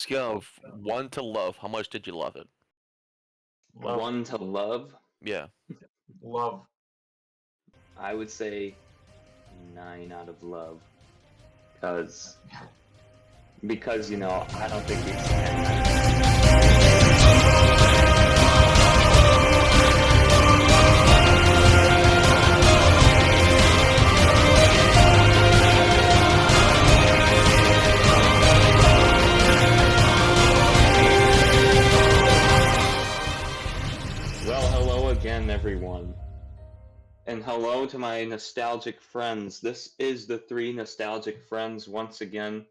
scale of 1 to love, how much did you love it? Love. 1 to love, Yeah. Love. I would say 9 out of love. Because I don't think it's 10. Well, hello again, everyone. And hello to my nostalgic friends. This is the 3 Nostalgic Friends once again.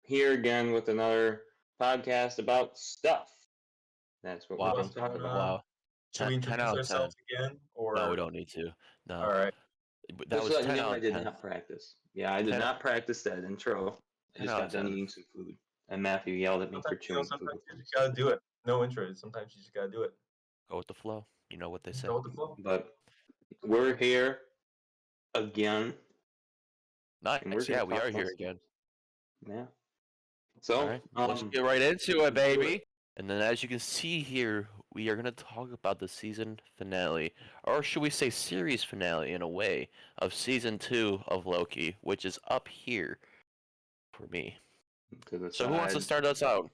Here again with another podcast about stuff. That's what Wow. we're going to talk about. Wow. Should we 10 introduce out of 10. ourselves again? Or No, we don't need to. No. All right. That Just was letting 10 you know out I of did 10. not practice. Yeah, I did 10 not practice that intro. I 10 just out got of done 10. eating some food. And Matthew yelled at me for chewing food. Sometimes you just gotta do it. No intro. Sometimes you just gotta do it. Go with the flow. You know what they say. Go with the flow. But we're here again. Nice. And we're Yeah, gonna we talk are about here stuff. again. Yeah. So, All right. Let's get right into it, let's do it. baby. And then as you can see here, we are going to talk about the season finale, or should we say series finale in a way, of season 2 of Loki, which is up here for me. to the So who wants to side. start us out?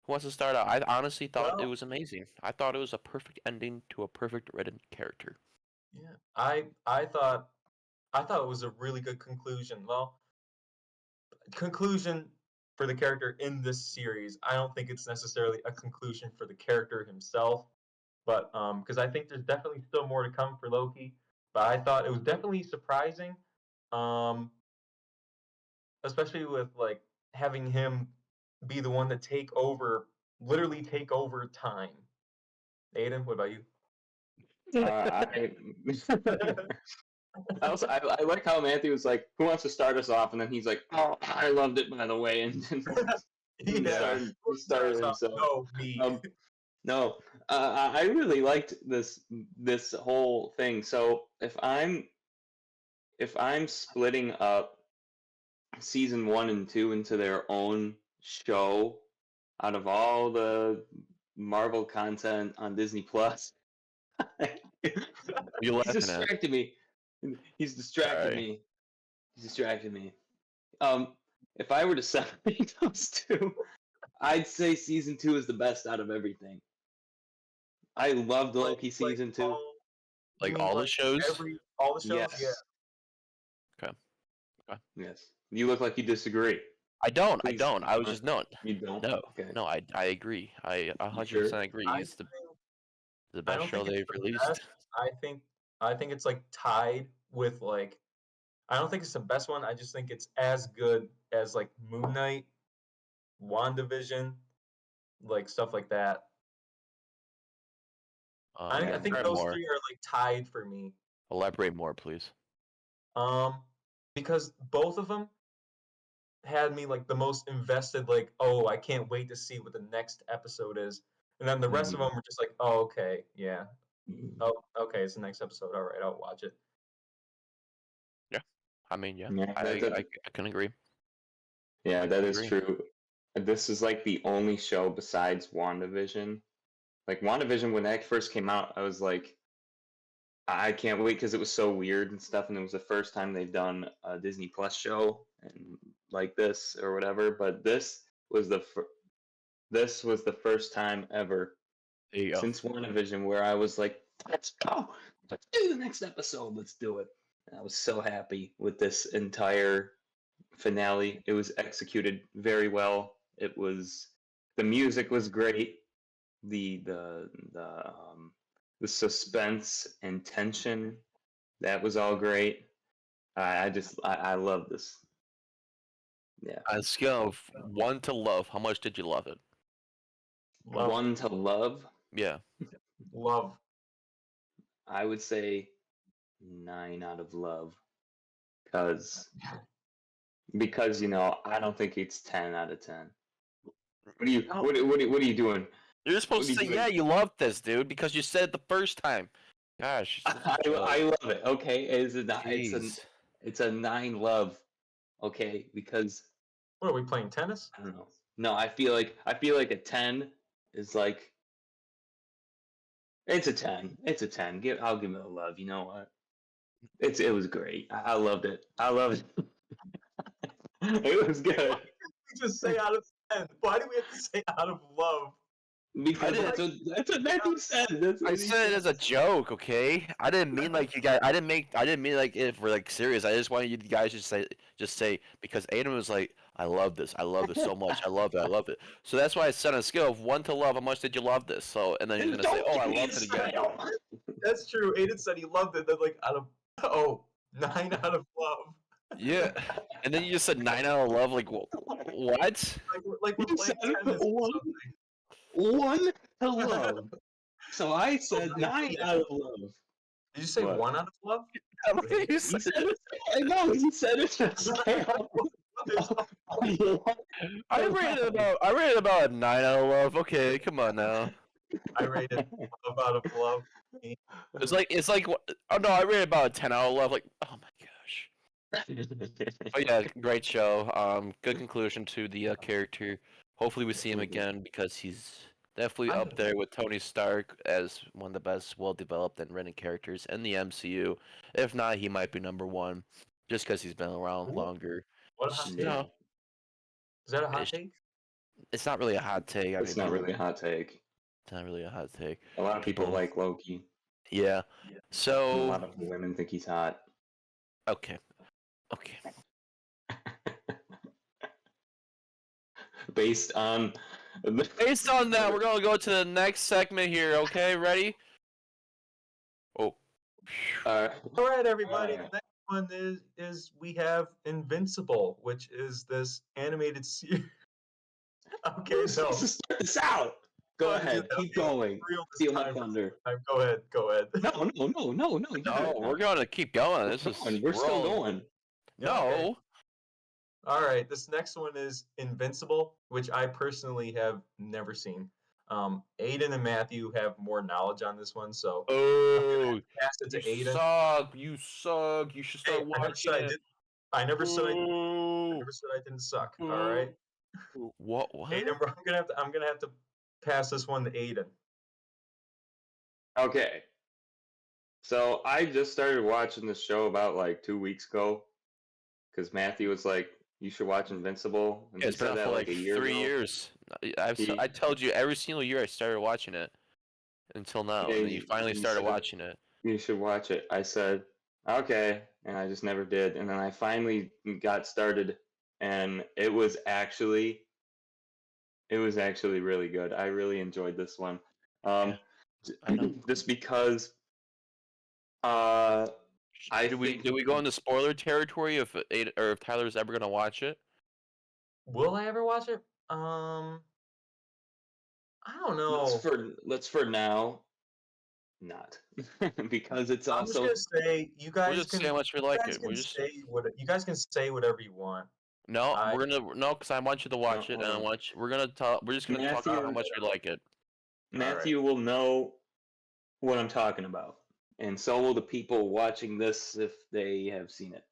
Who wants to start out? I honestly thought it Well- was amazing. I thought it was a perfect ending to a perfect written character. Yeah. I thought it was a really good conclusion. Well, conclusion for the character in this series. I don't think it's necessarily a conclusion for the character himself, but because I think there's definitely still more to come for Loki. But I thought it was definitely surprising, especially with like having him be the one to literally take over time. Aidan, what about you? I like how Matthew was like, "Who wants to start us off?" And then he's like, "Oh, I loved it, by the way," and he started himself. No, me. No, I really liked this whole thing. So if I'm splitting up season 1 and 2 into their own show, out of all the Marvel content on Disney Plus, You he's laughing at? distracted me. He's distracted Sorry. me. He's distracted me. If I were to separate those two, I'd say season 2 is the best out of everything. I loved Loki season 2. Like all the shows? All the shows, Yes. yeah. Okay. Yes. You look like you disagree. I don't. Please. I was just not. You don't? No. Okay. No, I agree. I 100% sure? agree. I He's the I best don't show think it's they've the released. best. I think it's like tied with like. I don't think it's the best one. I just think it's as good as like Moon Knight, WandaVision, like stuff like that. I think Elaborate those more. 3 are like tied for me. Elaborate more, please. Because both of them had me like the most invested. Like, oh, I can't wait to see what the next episode is. And then the rest of them were just like, oh, okay, yeah. Oh, okay, it's the next episode. All right, I'll watch it. I mean, yeah, Yeah, I can agree. Yeah, that is agree. true. This is like the only show besides WandaVision. Like WandaVision, when that first came out, I was like, I can't wait because it was so weird and stuff, and it was the first time they've done a Disney Plus show and like this or whatever. But this was the first time ever There you go. since WandaVision where I was like, let's go, let's do the next episode, let's do it. And I was so happy with this entire finale. It was executed very well. The music was great. The suspense and tension, that was all great. I love this. Yeah. On a scale of 1 to love, how much did you love it? Love. 1 to love, Yeah. Love. I would say 9 out of love. Because I don't think it's 10 out of 10. What are you doing? You're supposed to What are say, you yeah, doing? you loved this, dude, because you said it the first time. Gosh. I love it. Okay, Jeez. it's a 9 love. Okay, because What are we playing? Tennis? I don't know. No, I feel like a 10 is like it's a 10. It's a 10. I'll give it a love. You know what? It was great. I loved it. I loved it. It was good. We just say out of 10. Why do we have to say out of love? Because that's what Matthew said. That's what I he said it as a joke, okay? I didn't mean like you guys. I didn't mean like if we're like serious. I just wanted you guys to say because Aidan was like, I love this so much. I love it. So that's why I said on a scale of 1 to love, how much did you love this? So and then he's gonna say, oh, I loved it again. That's true. Aiden said he loved it. Then like out of 9 out of love. Yeah, and then you just said 9 out of love. Like what? Like we're You playing said tennis. or one to love. So I said 9 out of love. Did you say What? 1 out of love? He said it. I know. He said it. I rated about a 9 out of love. Okay, come on now. I rated love out of love. It's like oh no, I rated about a 10 out of love. Like oh my gosh. But yeah, great show. Good conclusion to the character. Hopefully we see him again because he's definitely up there with Tony Stark as one of the best, well-developed and written characters in the MCU. If not, he might be number 1, just because he's been around longer. What a hot You take. know, Is that a hot take? it's not really a hot take. It's not really a hot take. It's not really a hot take. A lot of people like Loki. Yeah. And a So lot of women think he's hot. okay. Based on that, we're gonna go to the next segment here. Okay, ready? Oh. All right, everybody. Alright. The next one is we have Invincible, which is this animated series. Okay, Who's so supposed to start this out? Go ahead, keep going. Steal my thunder. Go ahead. No. No, we're gonna keep going. We're still going. No. Okay. All right, this next one is Invincible, which I personally have never seen. Aidan and Matthew have more knowledge on this one, so Oh, pass it to you Aidan. suck. You suck. You should start watching it. I never said I didn't suck. All right, What? Aidan, I'm gonna have to pass this one to Aidan. Okay. So I just started watching this show about like 2 weeks ago, because Matthew was like, "You should watch Invincible." And Yeah, he it's been said out that for like like a year 3 ago. years. He- I told you every single year I started watching it until now, and then you finally you started said- watching it. You should watch it. I said, "Okay," and I just never did. And then I finally got started, and it was actually really good. I really enjoyed this one. I know. Just because Do we go into spoiler territory if Tyler's ever gonna watch it? Will I ever watch it? I don't know. let's for now not because it's I'm just also gonna say you guys We'll just can. say how much we You like guys it. can say you guys can say whatever you want. No, I- because I want you to watch it, and hold on. we're just gonna talk about how much we like it. Matthew will know what I'm talking about, and so will the people watching this if they have seen it.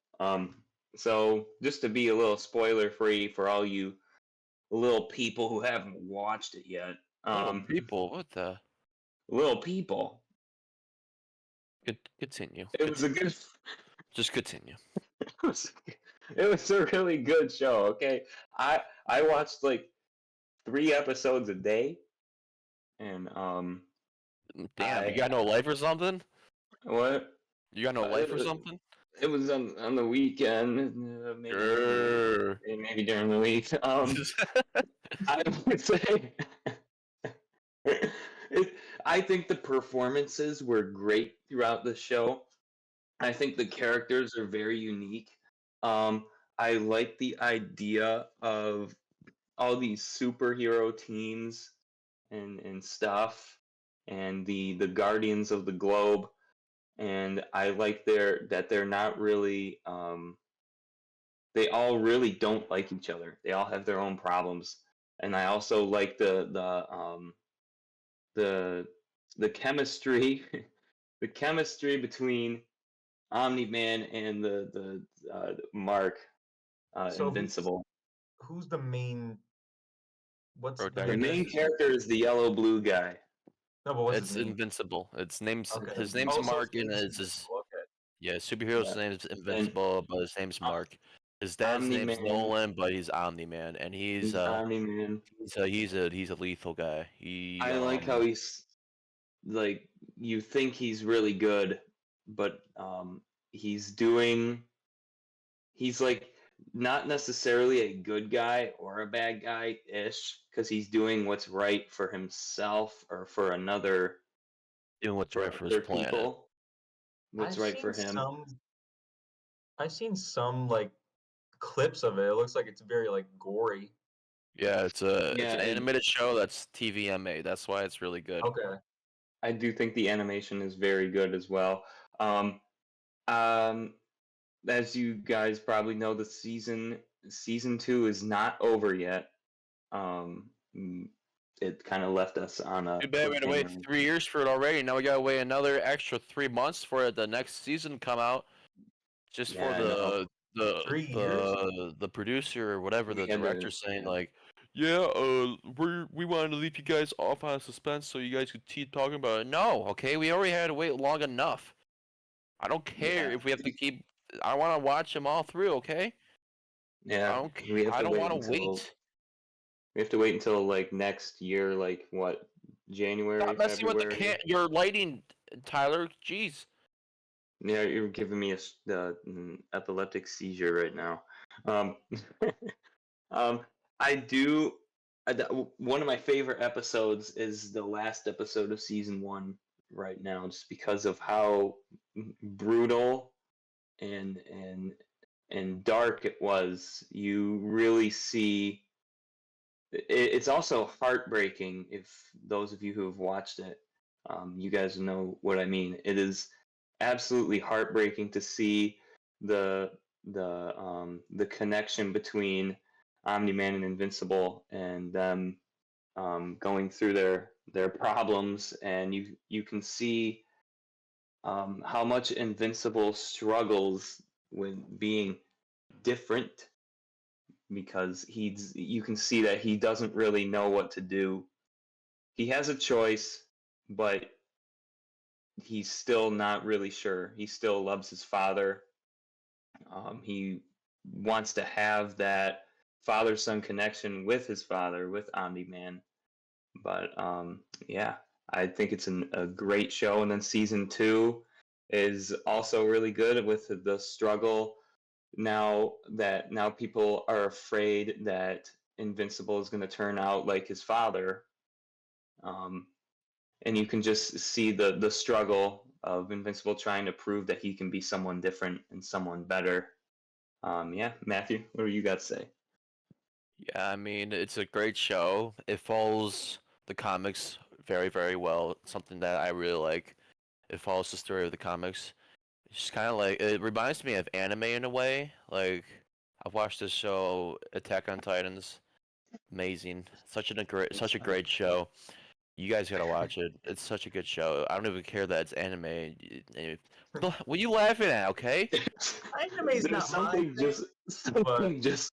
So just to be a little spoiler free for all you little people who haven't watched it yet. People, what the? Little people. Continue. It was a good. Just continue. It was a really good show. Okay, I watched like 3 episodes a day, and Damn, you got no life or something? what? You got no life or something? It was on the weekend, maybe during the week. I would say, I think the performances were great throughout the show. I think the characters are very unique. I like the idea of all these superhero teams and stuff, and the Guardians of the Globe, and I like that they're not really. They all really don't like each other. They all have their own problems, and I also like the chemistry, the chemistry between Omni-Man and the Mark, So Invincible. who's the main What's the The Protagonist. main protagonist? character is the yellow blue guy. No, but what's It's his name? Invincible. Okay. His name's Oh, so Mark, his and name's it's his Invincible. Okay. yeah superhero's Yeah. name's And Invincible, but his name's Uh, Mark. His dad's Omni name's Man. Nolan, but he's Omni Man, and He's Omni Man. he's a lethal guy. He I like how he's like you think he's really good, but he's doing he's like not necessarily a good guy or a bad guy ish because he's doing what's right for himself or for doing what's right for his other planet. people. What's I've right seen for him. I've seen some like clips of it. It looks like it's very like gory. Yeah, it's Yeah, an animated show that's TVMA. That's why it's really good. Okay. I do think the animation is very good as well. Um, um, as you guys probably know, the season 2 is not over yet. Um, mm, it kind of left us on a Too bad we had to wait cliffhanger. 3 years for it already. Now we gotta wait another extra 3 months for the next season to come out. Just for Yeah, I know. the 3 years? the producer or whatever, We the had director to, saying yeah. like, yeah, we wanted to leave you guys off on suspense so you guys could keep talking about it. No, okay, we already had to wait long enough. I don't care Yeah, if we have to keep. I want to watch them all through. Okay, I yeah. don't. We have I to don't wait want to until wait. like next year, like what, January, Stop messing with the February? your lighting, Tyler. Jeez. Yeah, you're giving me an epileptic seizure right now. Um, um, I do. One of my favorite episodes is the last episode of season 1 right now, just because of how brutal and dark it was. You really see. It's also heartbreaking. If those of you who have watched it, you guys know what I mean. It is absolutely heartbreaking to see the the connection between Omni Man and Invincible and them going through their problems, and you can see how much Invincible struggles with being different because you can see that he doesn't really know what to do. He has a choice, but he's still not really sure. He still loves his father. He wants to have that father-son connection with his father, with Omni-Man. But yeah, I think it's a great show. And then season 2 is also really good with the struggle now people are afraid that Invincible is going to turn out like his father, and you can just see the struggle of Invincible trying to prove that he can be someone different and someone better. Yeah, Matthew, what do you got to say? Yeah, I mean, it's a great show. It follows the comics very, very well. Something that I really like. It follows the story of the comics. It's just kind of like it reminds me of anime in a way. Like I've watched this show, Attack on Titans. Amazing, such a great show. You guys gotta watch it. It's such a good show. I don't even care that it's anime. What are you laughing at? Okay. Anime's There's not my something thing, but something just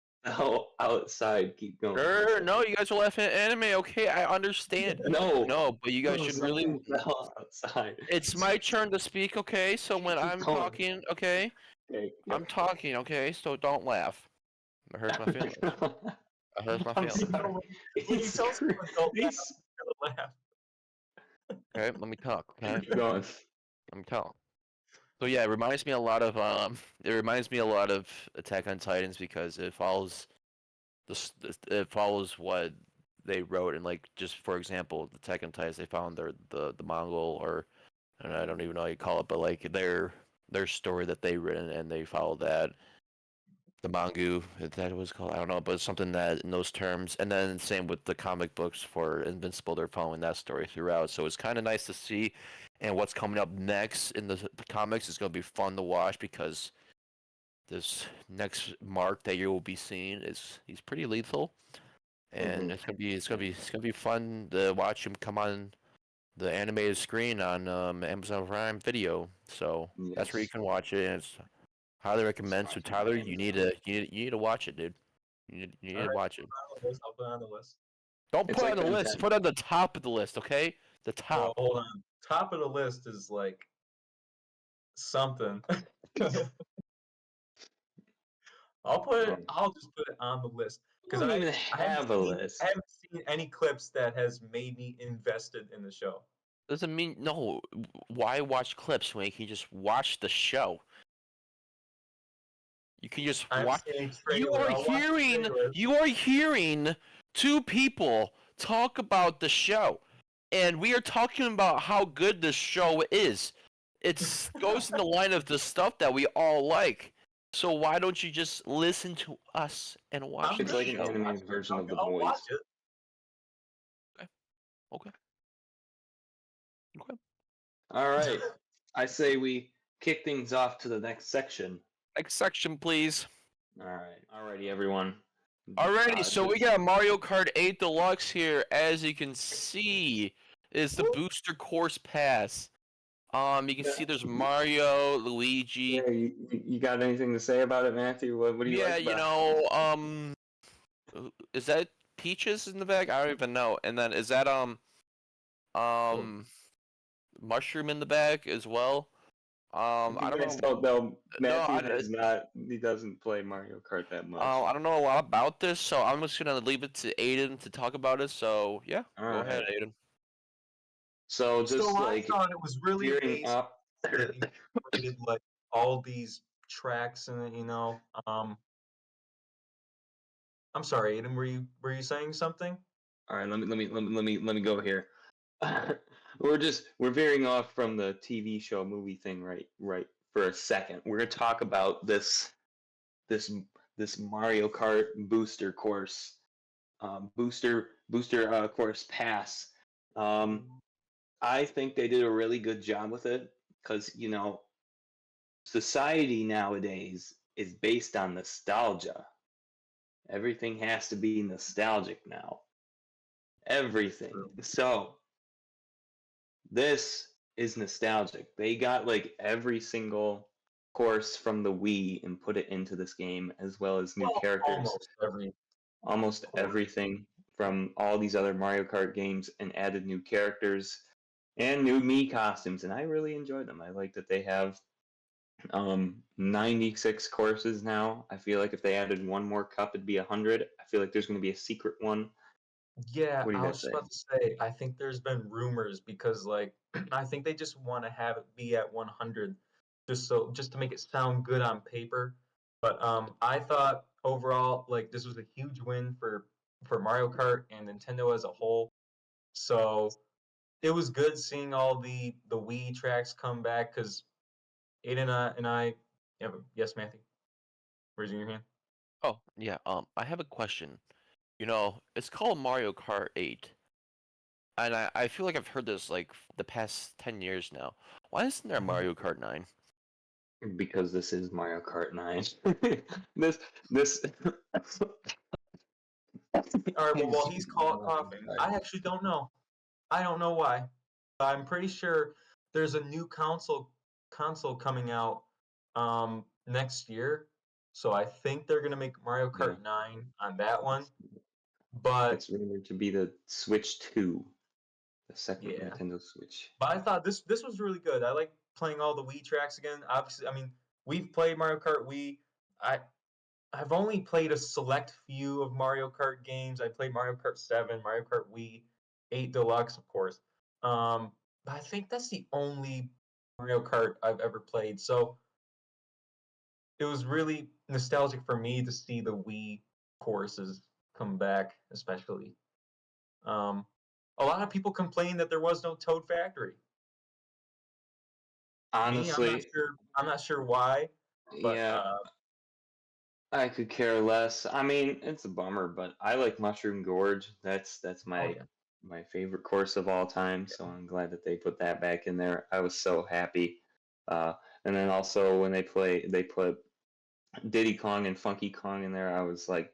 outside. Keep going. Sure, no, you guys are laughing at anime. Okay, I understand. No, No, but you guys no, should really. something fell outside. It's my turn to speak. Okay, so when Keep I'm going. talking, okay, Okay, I'm yep. talking. Okay, so don't laugh. It hurts my feelings. It hurts my I'm feelings. sorry. when you He's tell someone don't laugh, he's I'm gonna laugh. Okay, let me talk. Okay, keep going. let me talk. So yeah, it reminds me a lot of Attack on Titans because it follows it follows what they wrote and like just for example, the Attack on Titans they found the Mongol or and I don't even know how you call it, but like their story that they written and they followed that. The Mangu, is that what it's called? I don't know, but it's something that in those terms. And then same with the comic books for Invincible, they're following that story throughout. So it's kind of nice to see. And what's coming up next in the comics is going to be fun to watch because this next Mark that you will be seeing is he's pretty lethal, and Mhm. it's gonna be fun to watch him come on the animated screen on Amazon Prime Video. So that's where you Yes. can watch it, and it's highly recommend. So Watching on Tyler, Amazon. you need to watch it, dude. You need All to right, watch it. I'll put it on the list. Don't It's put it like on the them list. ten- Put it on the top of the list, okay? The Well, top. hold on. Top of the list is like something. I'll just put it on the list I because don't I even I haven't have a seen list. I haven't seen any clips that has made me invested in the show. Doesn't mean no. Why watch clips when you can just watch the show? You can just I'm watch. seeing You trailer. are I'll watch the hearing. trailer. You are hearing two people talk about the show, and we are talking about how good this show is. It goes in the line of the stuff that we all like. So why don't you just listen to us and watch I'm the It's like an show? animated version of The I'll watch Boys. it. Okay. Okay. All right. I say we kick things off to the next section. Next section, please. All right. Alrighty, everyone. Alrighty, so we Just- got Mario Kart 8 Deluxe here. As you can see, is the booster course pass. You can see there's Mario, Luigi. Yeah, you got anything to say about it, Matthew? What do you Yeah, like you about it? know, is that Peaches in the bag? I don't even know. And then is that Mushroom in the bag as well? I don't guys know. don't know. No, Matthew has not. He doesn't play Mario Kart that much. I don't know a lot about this, so I'm just gonna leave it to Aidan to talk about it. So yeah, All go ahead, right. Aidan. So just So like I thought it was really gearing amazing up. that they incorporated like all these tracks in it. I'm sorry, Aiden. Were you saying something? All right, let me go here. We're veering off from the TV show movie thing right for a second. We're gonna talk about this this Mario Kart booster course, booster course pass. I think they did a really good job with it because society nowadays is based on nostalgia. Everything has to be nostalgic now. Everything. So this is nostalgic. They got like every single course from the Wii and put it into this game, as well as new characters. Almost course. everything from all these other Mario Kart games, and added new characters and new Mii costumes, and I really enjoyed them. I like that they have 96 courses now. I feel like if they added one more cup, it'd be 100. I feel like there's going to be a secret one. Yeah, What do you I guys was say? just about to say, I think there's been rumors because like I think they just want to have it be at 100 just to make it sound good on paper. But I thought overall like this was a huge win for Mario Kart and Nintendo as a whole. So it was good seeing all the Wii tracks come back because Aiden and I yeah, yes, Matthew, raising your hand. Oh yeah. I have a question. It's called Mario Kart 8, and I feel like I've heard this like the past 10 years now. Why isn't there Mario Kart 9? Because this is Mario Kart 9. this All right, well, while he's coughing, I actually don't know. I don't know why. I'm pretty sure there's a new console coming out next year. So I think they're gonna make Mario Kart 9 on that one. But it's rumored to be the Switch 2, the second yeah. Nintendo Switch. But I thought this was really good. I like playing all the Wii tracks again. Obviously, I mean, we've played Mario Kart Wii. I I've only played a select few of Mario Kart games. I played Mario Kart 7, Mario Kart Wii, 8 Deluxe, of course. But I think that's the only Mario Kart I've ever played. So it was really nostalgic for me to see the Wii courses come back, especially. Um, a lot of people complained that there was no Toad Factory. Me, Honestly, I'm not sure why, but yeah, I could care less. I mean, it's a bummer, but I like Mushroom Gorge. That's oh my yeah. my favorite course of all time. So I'm glad that they put that back in there. I was so happy. Uh, and then also when they put Diddy Kong and Funky Kong in there, I was like,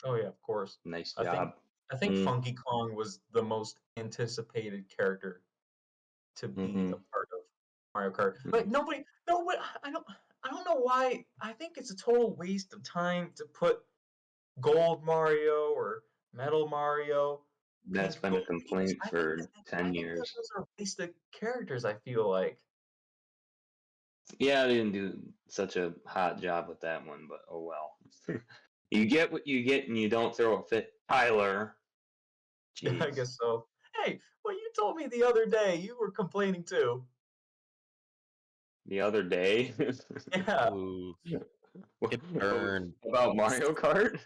Oh yeah, of course. nice I think job. I think Funky Kong was the most anticipated character to be Mm-hmm. a part of Mario Kart. But nobody, I don't know why. I think it's a total waste of time to put Gold Mario or Metal Mario, That's Peach been a Golden Peach. complaint I think for I 10 think that years. those are wasted characters. I feel like. Yeah, they didn't do such a hot job with that one, but oh well. You get what you get, and you don't throw a fit, Tyler. I Jeez. guess so. Hey, well, you told me the other day you were complaining too. The other day. Yeah, Ooh, What- get burned. About Mario Kart?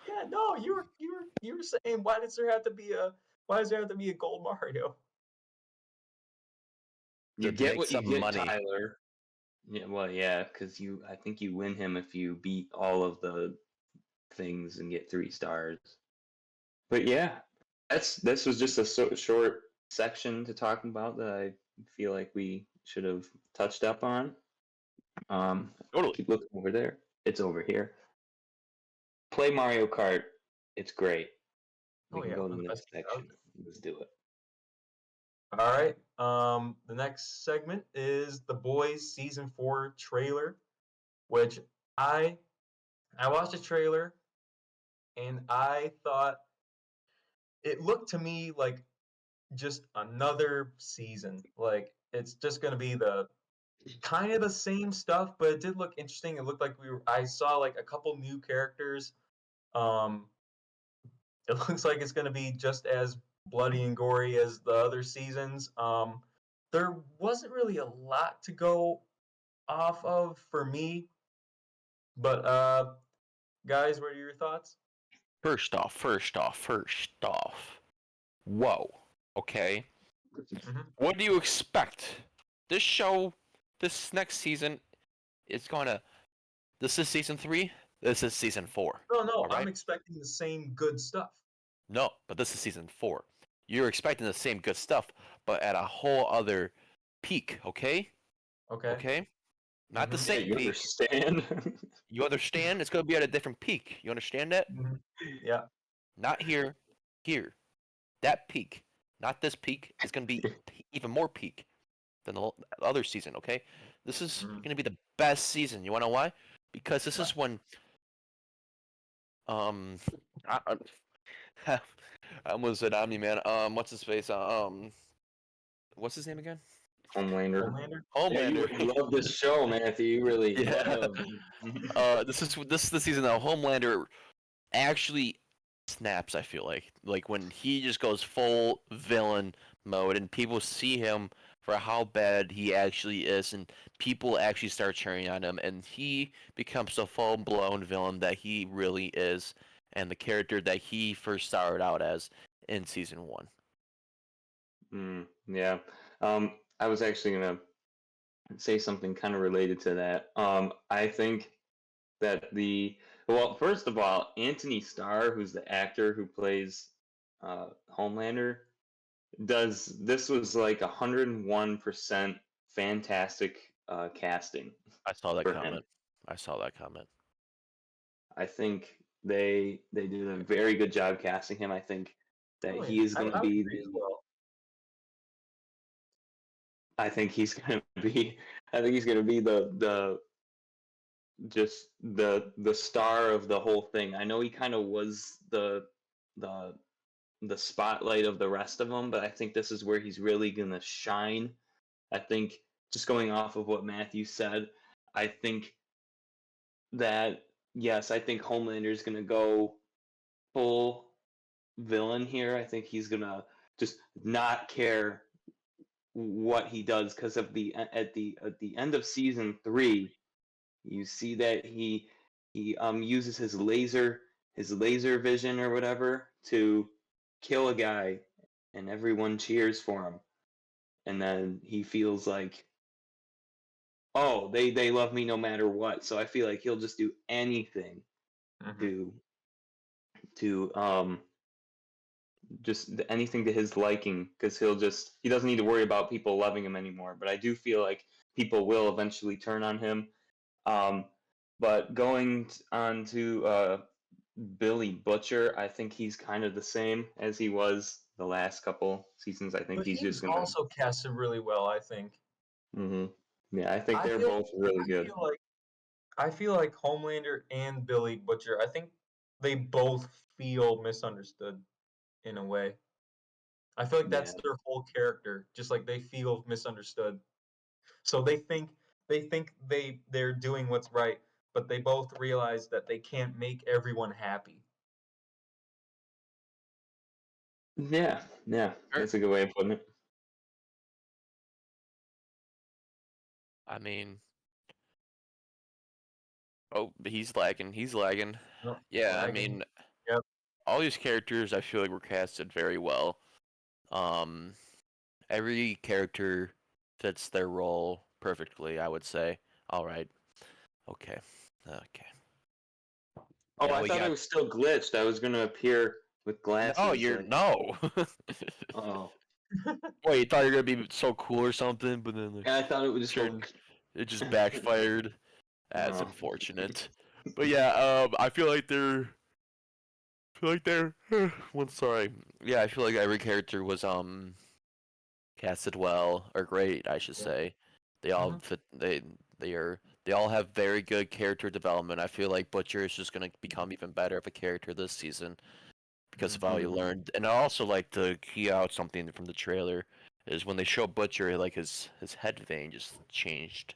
yeah. No, you were saying why does there have to be a gold Mario? You To get make what you some get, money. Tyler. Yeah, well, yeah, because I think you win him if you beat all of the things and get 3 stars. But yeah, this was just a short section to talk about that I feel like we should have touched up on. Totally. Keep looking over there. It's over here. Play Mario Kart. It's great. We Oh can yeah, go one to of the the best next games out section. Let's do it. there. All right. The next segment is The Boys season 4 trailer, which I I watched the trailer and I thought it looked to me like just another season. Like it's just gonna be the kind of the same stuff, but it did look interesting. It looked like I saw like a couple new characters. Um, it looks like it's gonna be just as bloody and gory as the other seasons. There wasn't really a lot to go off of for me, but guys, what are your thoughts? First off. Whoa. Okay. Hmm. What do you expect? This show, this next season, is gonna. This is season 3. This is season 4. No, no, All I'm right. expecting the same good stuff. No, but this is season 4. You're expecting the same good stuff, but at a whole other peak. Okay. Okay. Okay. Not the Hmm. Yeah, same you peak. understand? You understand? It's gonna be at a different peak. You understand that? Hmm. Yeah. Not here. Here. That peak. Not this peak. Is gonna be even more peak than the other season. Okay. This is Hmm. gonna be the best season. You wanna know why? Because this Right. is when um I, I almost said Omni Man. What's his face? What's his name again? Homelander. Homelander. Yeah, you Homelander. really love this show, Matthew. You really Yeah. love. This is the season that Homelander actually snaps. I feel like when he just goes full villain mode, and people see him for how bad he actually is, and people actually start cheering on him, and he becomes the full blown villain that he really is, and the character that he first started out as in season 1. Yeah. I was actually gonna say something kind of related to that. I think that first of all, Anthony Starr, who's the actor who plays Homelander, this was like 101% fantastic casting I saw that for him. comment. I saw that comment. I think they did a very good job casting him. I think that Oh, yeah. he is I going to would be agree as well. I think he's going to be I think he's going to be the just the star of the whole thing. I know he kind of was the the spotlight of the rest of them, but I think this is where he's really going to shine. I think just going off of what Matthew said, I think that yes, I think Homelander is going to go full villain here. I think he's going to just not care what he does because of the at the end of season 3, you see that he uses his laser vision or whatever to kill a guy, and everyone cheers for him, and then he feels like, oh, they love me no matter what. So I feel like he'll just do anything Hmm. to to just anything to his liking, because he doesn't need to worry about people loving him anymore. But I do feel like people will eventually turn on him. um but going on to Billy Butcher, I think he's kind of the same as he was the last couple seasons. I think But he's just he's gonna. also casted really well, I think. Hmm. Yeah, I think I they're feel both really I good. feel like I feel like Homelander and Billy Butcher. I think they both feel misunderstood in a way. I feel like that's Yeah. their whole character, just like they feel misunderstood. So they're doing what's right, but they both realize that they can't make everyone happy. Yeah, yeah, Sure. that's a good way of putting it. I mean, oh, he's lagging. He's lagging. Yep, Yeah, I lagging. mean, Yep. all these characters I feel like were casted very well. Um, every character fits their role perfectly, I would say. All right. Okay. Okay. Oh, Now I we thought it got was still glitched. I was gonna appear with No, glasses. you're Like, no. oh, Wait, you thought you were gonna be so cool or something, but then like yeah, I thought it would just go. turned it just backfired. That's Oh. unfortunate. But yeah, I feel like they're one sorry. Yeah, I feel like every character was casted well or great, I should Yeah. say. They all Mhm. fit they all have very good character development. I feel like Butcher is just gonna become even better of a character this season because of how he Mhm. learned. And I also like to key out something from the trailer is when they show Butcher, like his head vein just changed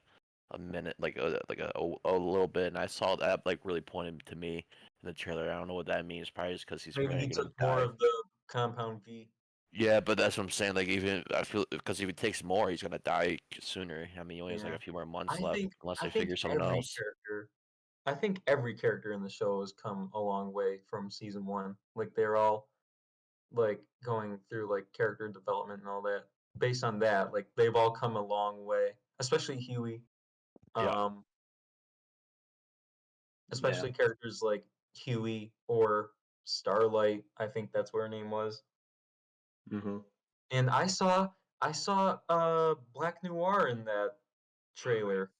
a minute, like a little bit, and I saw that like really pointed to me in the trailer. I don't know what that means. Probably just because he's Maybe probably he gonna took more die. of the compound V. Yeah, but that's what I'm saying. Like even I feel because if he takes more, he's gonna die sooner. I mean, he only has like Yeah. a few more months I left think unless I they think figure something every else. character I think every character in the show has come a long way from season 1. Like they're all like going through like character development and all that. Based on that, like they've all come a long way, especially Huey. Yeah. Um Yeah. especially characters like Huey or Starlight, I think that's what her name was. Mhm. And I saw Black Noir in that trailer.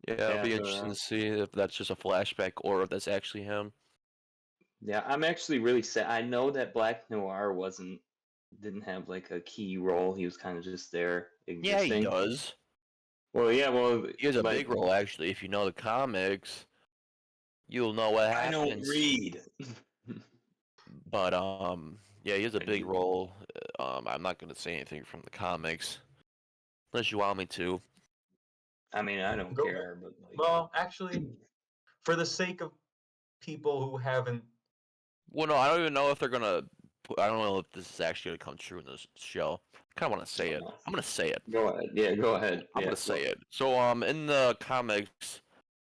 Yeah, it'll Yeah. be interesting to see if that's just a flashback or if that's actually him. Yeah. I'm actually really sad. I know that Black Noir didn't have like a key role. He was kind of just there Yeah, he existing. does. Well, yeah. Well, He has a but big role actually. If you know the comics, you'll know what I don't happens. read. But yeah, he has a I big do. role. I'm not gonna say anything from the comics unless you want me to. I mean, I don't Go ahead. care, but like, Well, actually, for the sake of people who haven't, Well, no, I don't even know if they're gonna. I don't know if this is actually gonna come true in this show. I kind of want to I say don't it. know. I'm gonna say it. Go ahead. Yeah, go ahead. I'm Yeah, gonna say it. So, in the comics,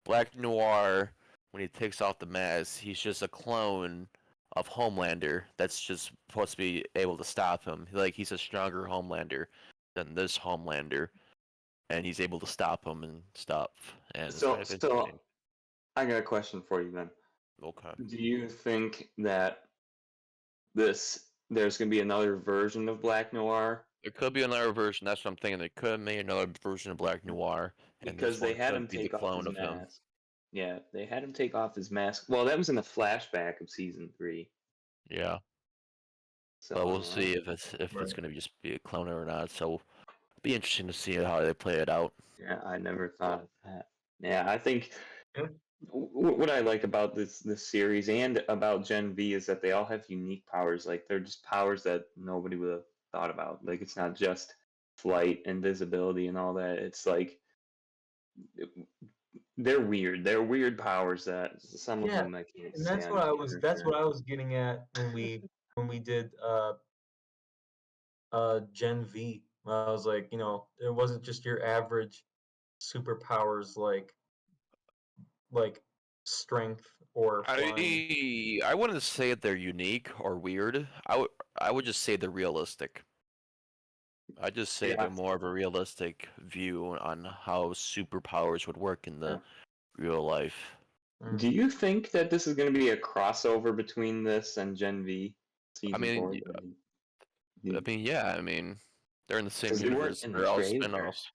Black Noir, when he takes off the mask, he's just a clone of Homelander that's just supposed to be able to stop him. Like he's a stronger Homelander than this Homelander, and he's able to stop him and stuff. And it's So, kind of interesting. I got a question for you then. Okay. Do you think that there's gonna be another version of Black Noir? There could be another version. That's what I'm thinking. They could make another version of Black Noir, and Because this they one had could him be the take off clone his of him. mask. Yeah, they had him take off his mask. Well, that was in the flashback of season 3. Yeah. So But I we'll don't know. see if it's right? gonna just be a clone or not. So it'll be interesting to see how they play it out. Yeah, I never thought of that. Yeah, I think Yeah. what I like about this series and about Gen V is that they all have unique powers. Like they're just powers that nobody would have thought about. Like it's not just flight, invisibility, and all that. It's like they're weird. They're weird powers that some of Yeah, them I can't and that's what stand I was for that's sure. what I was getting at when we did Gen V. I was like, it wasn't just your average superpowers like strength or flying. I wouldn't say they're unique or weird. I would just say they're realistic. I just say Yeah, they're more of a realistic view on how superpowers would work in yeah. the real life. Mm. Do you think that this is going to be a crossover between this and Gen V I season mean, 4? yeah. I mean, they're in the same Because they weren't universe. in the They're all trailer. spin-offs.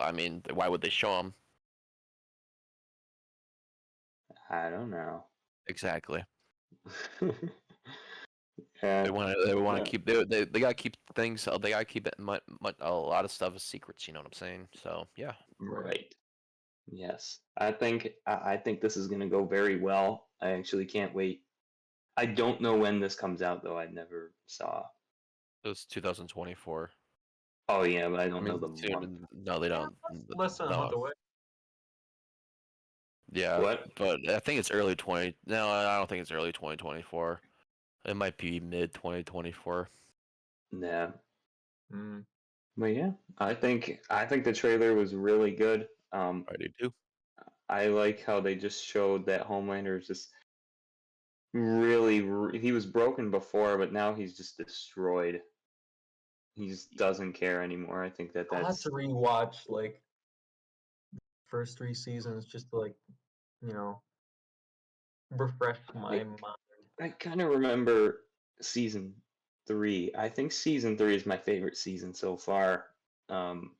I mean, why would they show them? I don't know. Exactly. Yeah, They want to yeah, keep they gotta keep things. They gotta keep it a lot of stuff as secrets. You know what I'm saying? So yeah. Right. right. Yes, I think this is going to go very well. I actually can't wait I don't know when this comes out though. I never saw. It was 2024. Oh yeah, but I I don't know mean, the month. no, they don't. Less than a month No. away. Yeah, What? but I think it's early 20. No, I don't think it's early 2024. It might be mid 2024. Yeah. Mm. But yeah, I think the trailer was really good. I do too. I like how they just showed that Homelander is just really he was broken before, but now he's just destroyed. He just doesn't care anymore. I think I'll have that's to rewatch like first 3 seasons just to like, you know, refresh my I mind. I kind of remember season 3. I think season 3 is my favorite season so far. Um,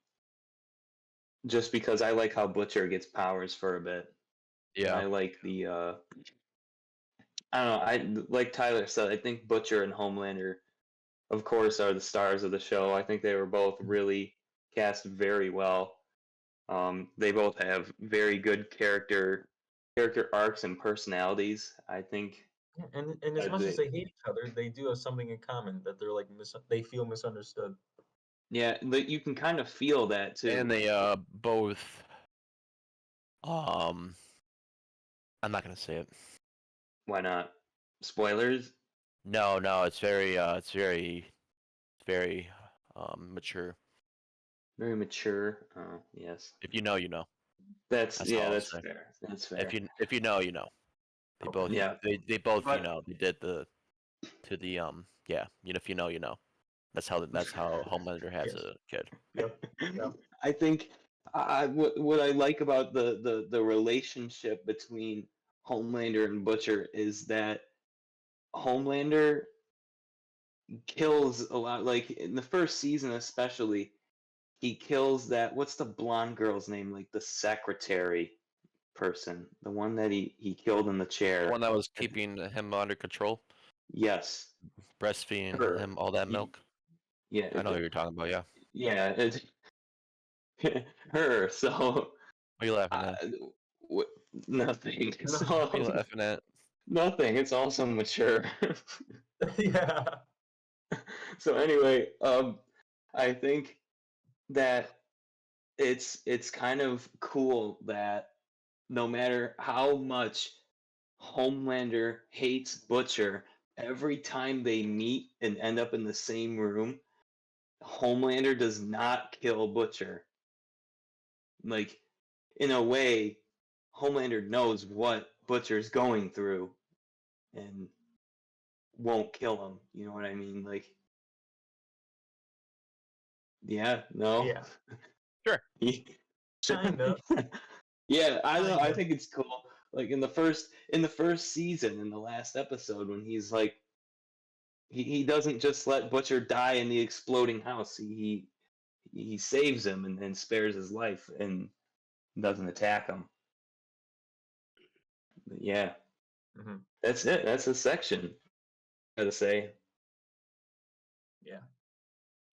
just because I like how Butcher gets powers for a bit. And Yeah. I like the I don't know, I like Tyler said, I think Butcher and Homelander of course are the stars of the show. I think they were both really cast very well. They both have very good character arcs and personalities. I think Yeah, and as much as they, they hate each other, they do have something in common that they're like they feel misunderstood. yeah, you can kind of feel that And too. they both um I'm not gonna say it. Why not? Spoilers? No, it's very mature. Very mature. Oh, yes. If you know, you know. That's That's yeah, all I'll that's say. fair. That's If fair. you know, you know. They both Okay. Yeah, they both but they did the to the yeah, if you know, you know. That's how Homelander has Yes. a kid. Yep. Yep. I think what I like about the relationship between Homelander and Butcher is that Homelander kills a lot. Like in the first season, especially, he kills that. What's the blonde girl's name? Like the secretary person, the one that he killed in the The chair. one that was keeping him under control, Yes, breastfeeding her. him all that Y- milk. Yeah, I know who you're talking about, yeah. yeah, her. So What are you laughing uh, at? w- nothing. No. So What are you laughing at? nothing. It's also mature. Yeah. So anyway, I think that it's kind of cool that no matter how much Homelander hates Butcher, every time they meet and end up in the same room, Homelander does not kill Butcher. Like, in a way, Homelander knows what Butcher's going through and won't kill him. You know what I mean? Like, yeah, no. Yeah. Sure. Kinda. Yeah, I don't know. I Kinda. think it's cool. Like in the first season, in the last episode, when he's like, he doesn't just let Butcher die in the exploding house. He saves him and spares his life and doesn't attack him. But yeah, Hmm. that's it. That's the section. Gotta say, Yeah.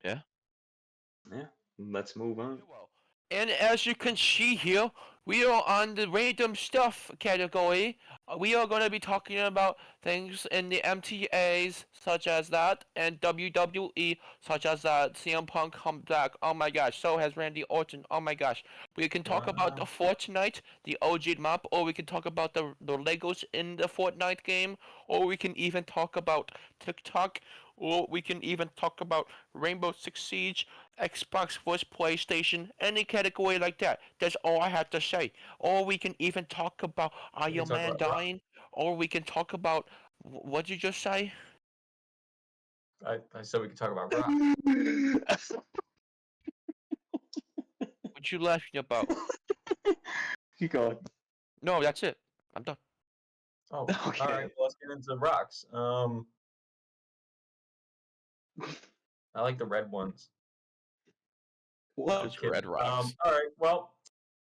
Yeah. yeah. Let's move on. Well, and as you can see here, we are on the random stuff category. We are going to be talking about things in the MTAs, such as that, and WWE, such as that. CM Punk come back. Oh my gosh, so has Randy Orton. Oh my gosh. We can talk about the Wow. Fortnite, the OG map, or we can talk about the Legos in the Fortnite game, or we can even talk about TikTok, or we can even talk about Rainbow Six Siege, Xbox vs PlayStation, any category like that. That's all I have to say. Or we can even talk about We can Iron talk Man about rock. dying. Or we can talk about what did you just say? I said we could talk about rock. What you laughing about? Keep going. No, that's it. I'm done. Oh, Okay. all right. Well, let's get into rocks. I like the red ones. No, I'm What? It's kidding. Red Rocks. All right. Well,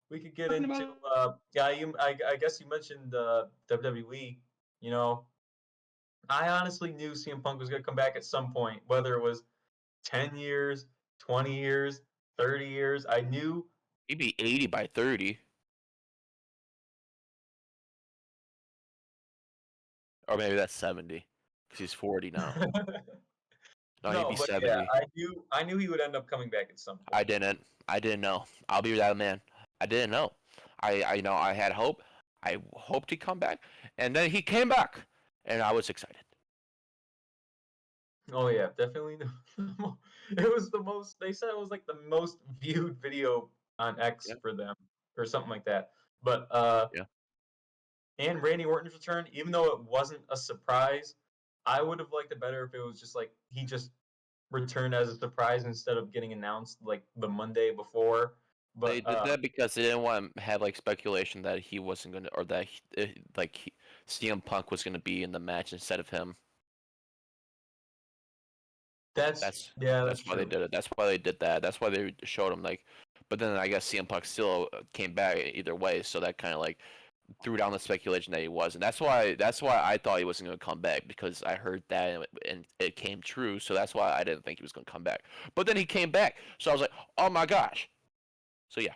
we could get Talking into about? yeah. I guess you mentioned WWE. You know, I honestly knew CM Punk was gonna come back at some point, whether it was 10 years, 20 years, 30 years. I knew. Maybe 80 by 30. Or maybe that's 70, because he's 40 now. No, he'd No, be but yeah, 70. I knew he would end up coming back at some I point. didn't know. I'll be that man. I didn't know. I know I had hope. I hoped he'd come back, and then he came back, and I was excited. Oh yeah, definitely. It was the most. They said it was like the most viewed video on X Yeah, for them, or something like that. But yeah. and Randy Orton's return, even though it wasn't a surprise, I would have liked it better if it was just like he just returned as a surprise instead of getting announced like the Monday before. They But did that because they didn't want to have like speculation that he wasn't gonna, or that CM Punk was gonna be in the match instead of him. that's That's yeah, that's that's why they true. did it. That's why they did that. That's why they showed him like. But then I guess CM Punk still came back either way, so that kind of like threw down the speculation that he was, and that's why I thought he wasn't going to come back, because I heard that and it came true. So that's why I didn't think he was going to come back. But then he came back, so I was like, oh my gosh. So yeah,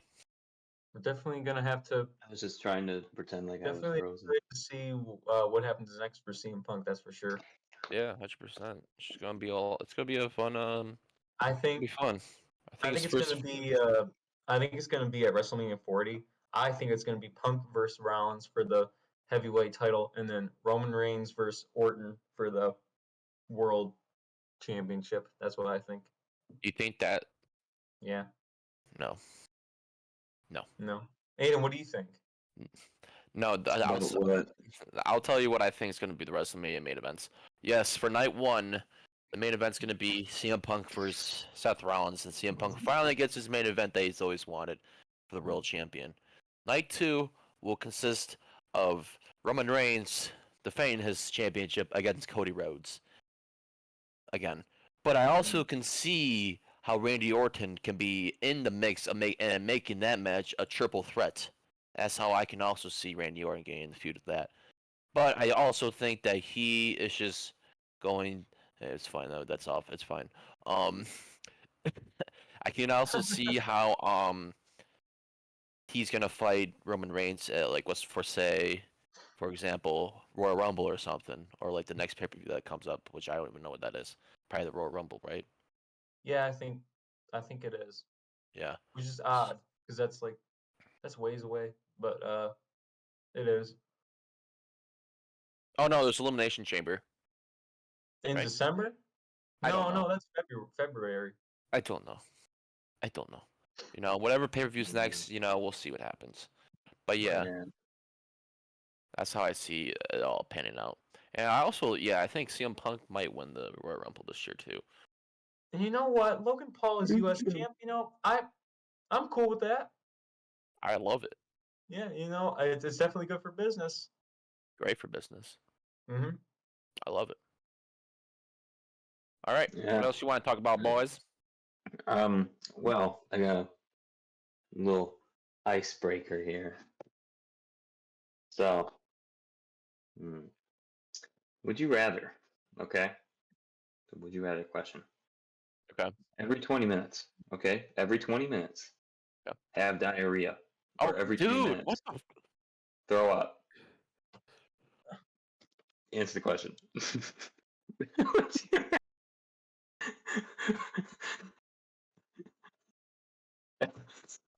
We're definitely gonna have to I was just trying to pretend like I was definitely frozen. wait to see what happens next for CM Punk. That's for sure. yeah, 100%. It's gonna be all. It's gonna be a fun. I It'll think be fun. I I think think it's it's first. gonna be I think it's gonna be at WrestleMania 40. I think it's gonna be Punk versus Rollins for the heavyweight title, and then Roman Reigns versus Orton for the world championship. That's what I think. You think that? Yeah. No, no, No. Aiden, what do you think? no. About what? I'll tell you what I think is gonna be the WrestleMania main events. Yes, for night one, the main event's gonna be CM Punk versus Seth Rollins, and CM Punk finally gets his main event that he's always wanted for the world champion. Night two will consist of Roman Reigns defending his championship against Cody Rhodes again. But I also can see how Randy Orton can be in the mix of and making that match a triple threat. That's how I can also see Randy Orton getting in the feud with that. But I also think that he is just going. It's fine though. That's off. It's fine. Um, I can also see how he's gonna fight Roman Reigns at, like, what's for say, for example, Royal Rumble or something, or like the next pay per view that comes up, which I don't even know what that is. Probably the Royal Rumble, right? Yeah, I think it is. Yeah. Which is odd because that's ways away, but it is Oh no, there's Elimination Chamber, in right? December. I don't No, know. no, that's February. I don't know. I don't know. Whatever pay per view's next, we'll see what happens. But yeah, Man. that's how I see it all panning out. And I also, yeah, I think CM Punk might win the Royal Rumble this year too. And you know what? Logan Paul is U.S. champ. I'm cool with that. I love it. Yeah, it's definitely good for business. Great for business. Hmm. I love it. All right. Yeah. What else you want to talk about, boys? Well, I got a little icebreaker here. So, would you rather? Okay. Would you rather question? Okay. Every 20 minutes. Okay. Every 20 minutes. Yep. Have diarrhea. Oh, Or every 20 dude, minutes. what the? Throw up. Answer the question.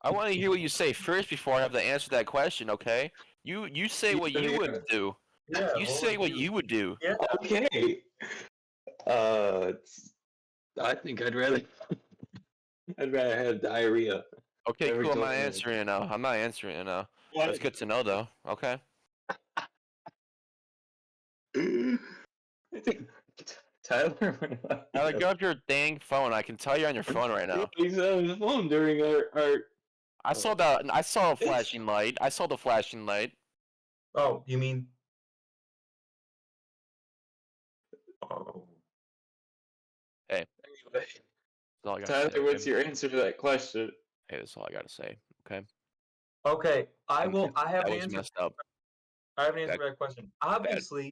I want to hear what you say first before I have to answer that question. Okay. You say what you would do. Yeah. You say what you would do. Yeah. Okay. I think I'd rather have diarrhea. Okay, Every cool. I'm not 20 minutes. answering it now. I'm not answering it now. What? That's good to know, though. Okay. Tyler, Now, go up your dang phone. I can tell you're on your phone right now. he's on his phone during our. I saw that. I saw a flashing light. I saw the flashing light. Oh, you mean? Oh. Hey, Anyway, that's all I gotta Tyler, say. what's Okay? your answer to that question? Hey, that's all I gotta say. Okay. Okay. I And will. I have that an was answer. messed up. I have an answer That to that question. bad.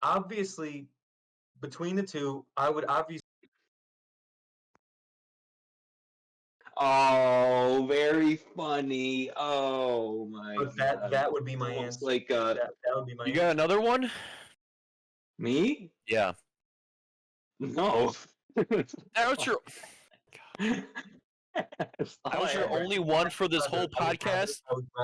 Obviously, between the two, I would obviously. Oh, very funny. Oh my But god. that would be It's my almost answer. like That would be my You got answer. another one? Me? Yeah. No. That was your. That was your only one for this whole podcast.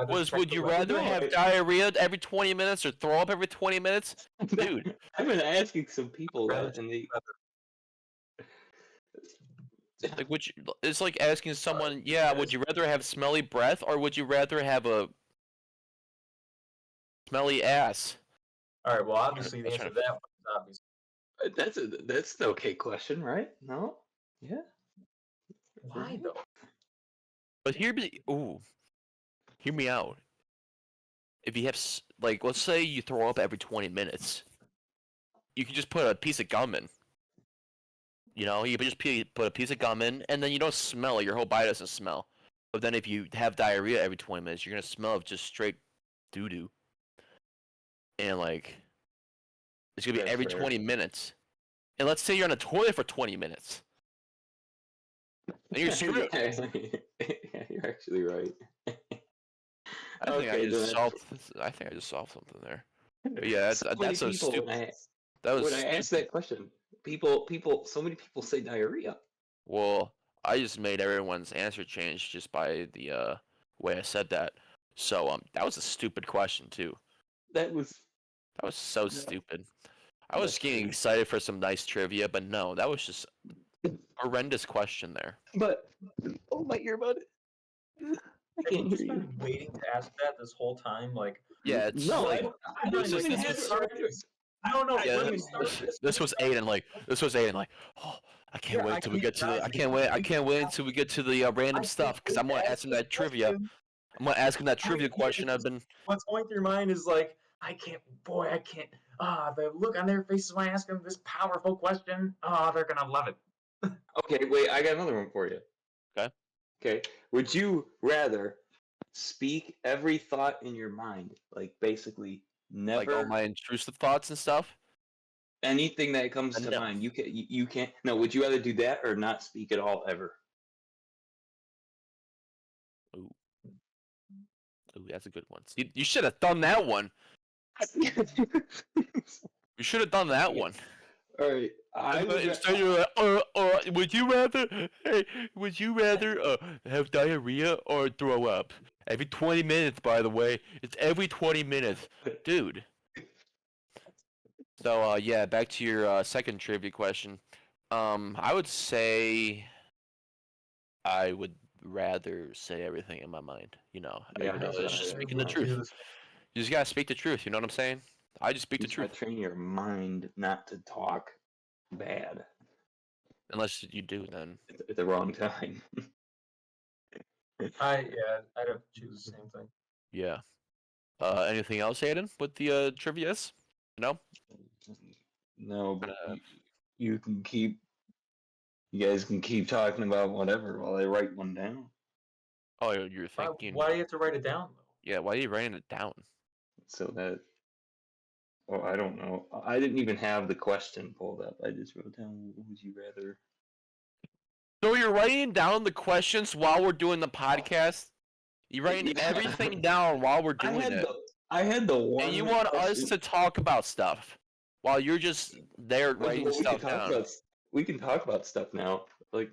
Was would you rather have diarrhea every 20 minutes or throw up every 20 minutes? Dude. I've been asking some people that, and they. Like, it's like asking someone, yeah, would you rather have smelly breath or would you rather have a smelly ass? All right. Well, obviously the answer to that one is obvious. That's the okay question, right? No. Yeah. Why though? But hear me out. If you have like, let's say you throw up every 20 minutes, you can just put a piece of gum in. You know, you just put a piece of gum in, and then you don't smell it. Your whole body doesn't smell. But then if you have diarrhea every 20 minutes, you're gonna smell of just straight doo doo. And like, it's gonna be That's every fair. 20 minutes. And let's say you're on a toilet for 20 minutes. And you're screwed. Yeah, you're actually right. I think I just solved. I think I just solved something there. But yeah, that's so stupid. That was when I asked that question, so many people say diarrhea. Well, I just made everyone's answer change just by the way I said that. So that was a stupid question too. That was so stupid. I was getting excited for some nice trivia, but no, that was just a horrendous question there. But oh my earbud. I can't hear you. Been waiting to ask that this whole time, like. Yeah, it's no, like, I don't even have I don't know. Yeah, this was Aidan. Like, oh, I can't wait till we get to the. I can't wait until we get to the random stuff because I'm gonna ask him that trivia. I'm gonna ask him that trivia question. What's going through your mind is like, I can't. The look on their faces when I ask them this powerful question. They're gonna love it. Okay, wait. I got another one for you. Okay. Would you rather speak every thought in your mind, like basically never, like all my intrusive thoughts and stuff? Anything that comes to mind, you can't. No, would you rather do that or not speak at all ever? Ooh, that's a good one. You should have done that one. You should have done that one. All right. Instead you're like, would you rather? Hey, would you rather have diarrhea or throw up? Every 20 minutes, by the way. It's every 20 minutes, dude. So yeah, back to your second trivia question. I would say I would rather say everything in my mind. You know, it's just speaking the truth. You just gotta speak the truth. You know what I'm saying? I just speak the truth. Train your mind not to talk bad. Unless you do, then at the wrong time. I'd have to choose the same thing. Yeah. Anything else, Aidan, with the trivias? No. No, but you can keep. You guys can keep talking about whatever while I write one down. Oh, you're thinking. Why do you have to write it down though? Yeah, why are you writing it down? So that. Oh, I don't know. I didn't even have the question pulled up. I just wrote down, would you rather? So you're writing down the questions while we're doing the podcast? You're writing everything down while we're doing it. I had the one. And you want us to talk about stuff while you're just there writing stuff down. We can talk about stuff now. Like.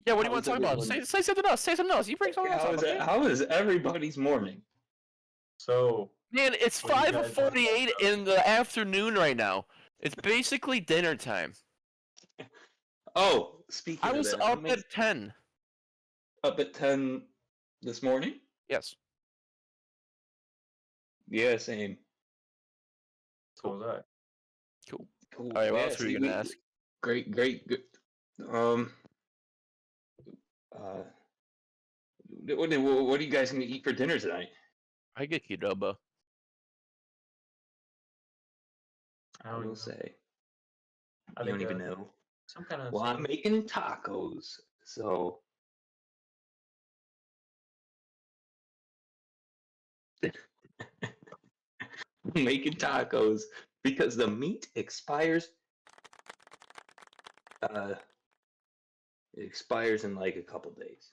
Yeah, what do you want to talk about? Say something else. Say something else. You bring something else up. How is everybody's morning? So. Man, it's 5:48 in the afternoon right now. It's basically dinner time. Oh, speaking of that. I was up at 10. Up at 10 this morning? Yes. Yeah, same. So was I. Cool. All right, what else were you going to ask? Great, good. What are you guys going to eat for dinner tonight? I get Qdoba. I will say. I don't even know. Some kind of. Well, I'm making tacos, so. I'm making tacos because the meat expires. It expires in like a couple days.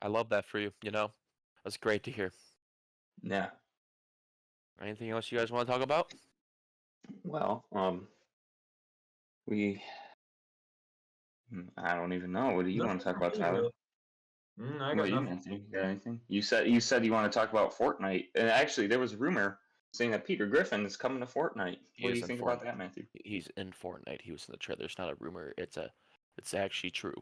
I love that for you. You know, that's great to hear. Yeah. Anything else you guys want to talk about? Well, we. I don't even know. What do you want to Nothing talk for about, me, Tyler? really. I What got about you, nothing. Matthew? You got anything? You said you want to talk about Fortnite, and actually there was a rumor saying that Peter Griffin is coming to Fortnite. He What do is you in think about that, Matthew? He's in Fortnite. He was in the trailer. It's not a rumor. It's actually true.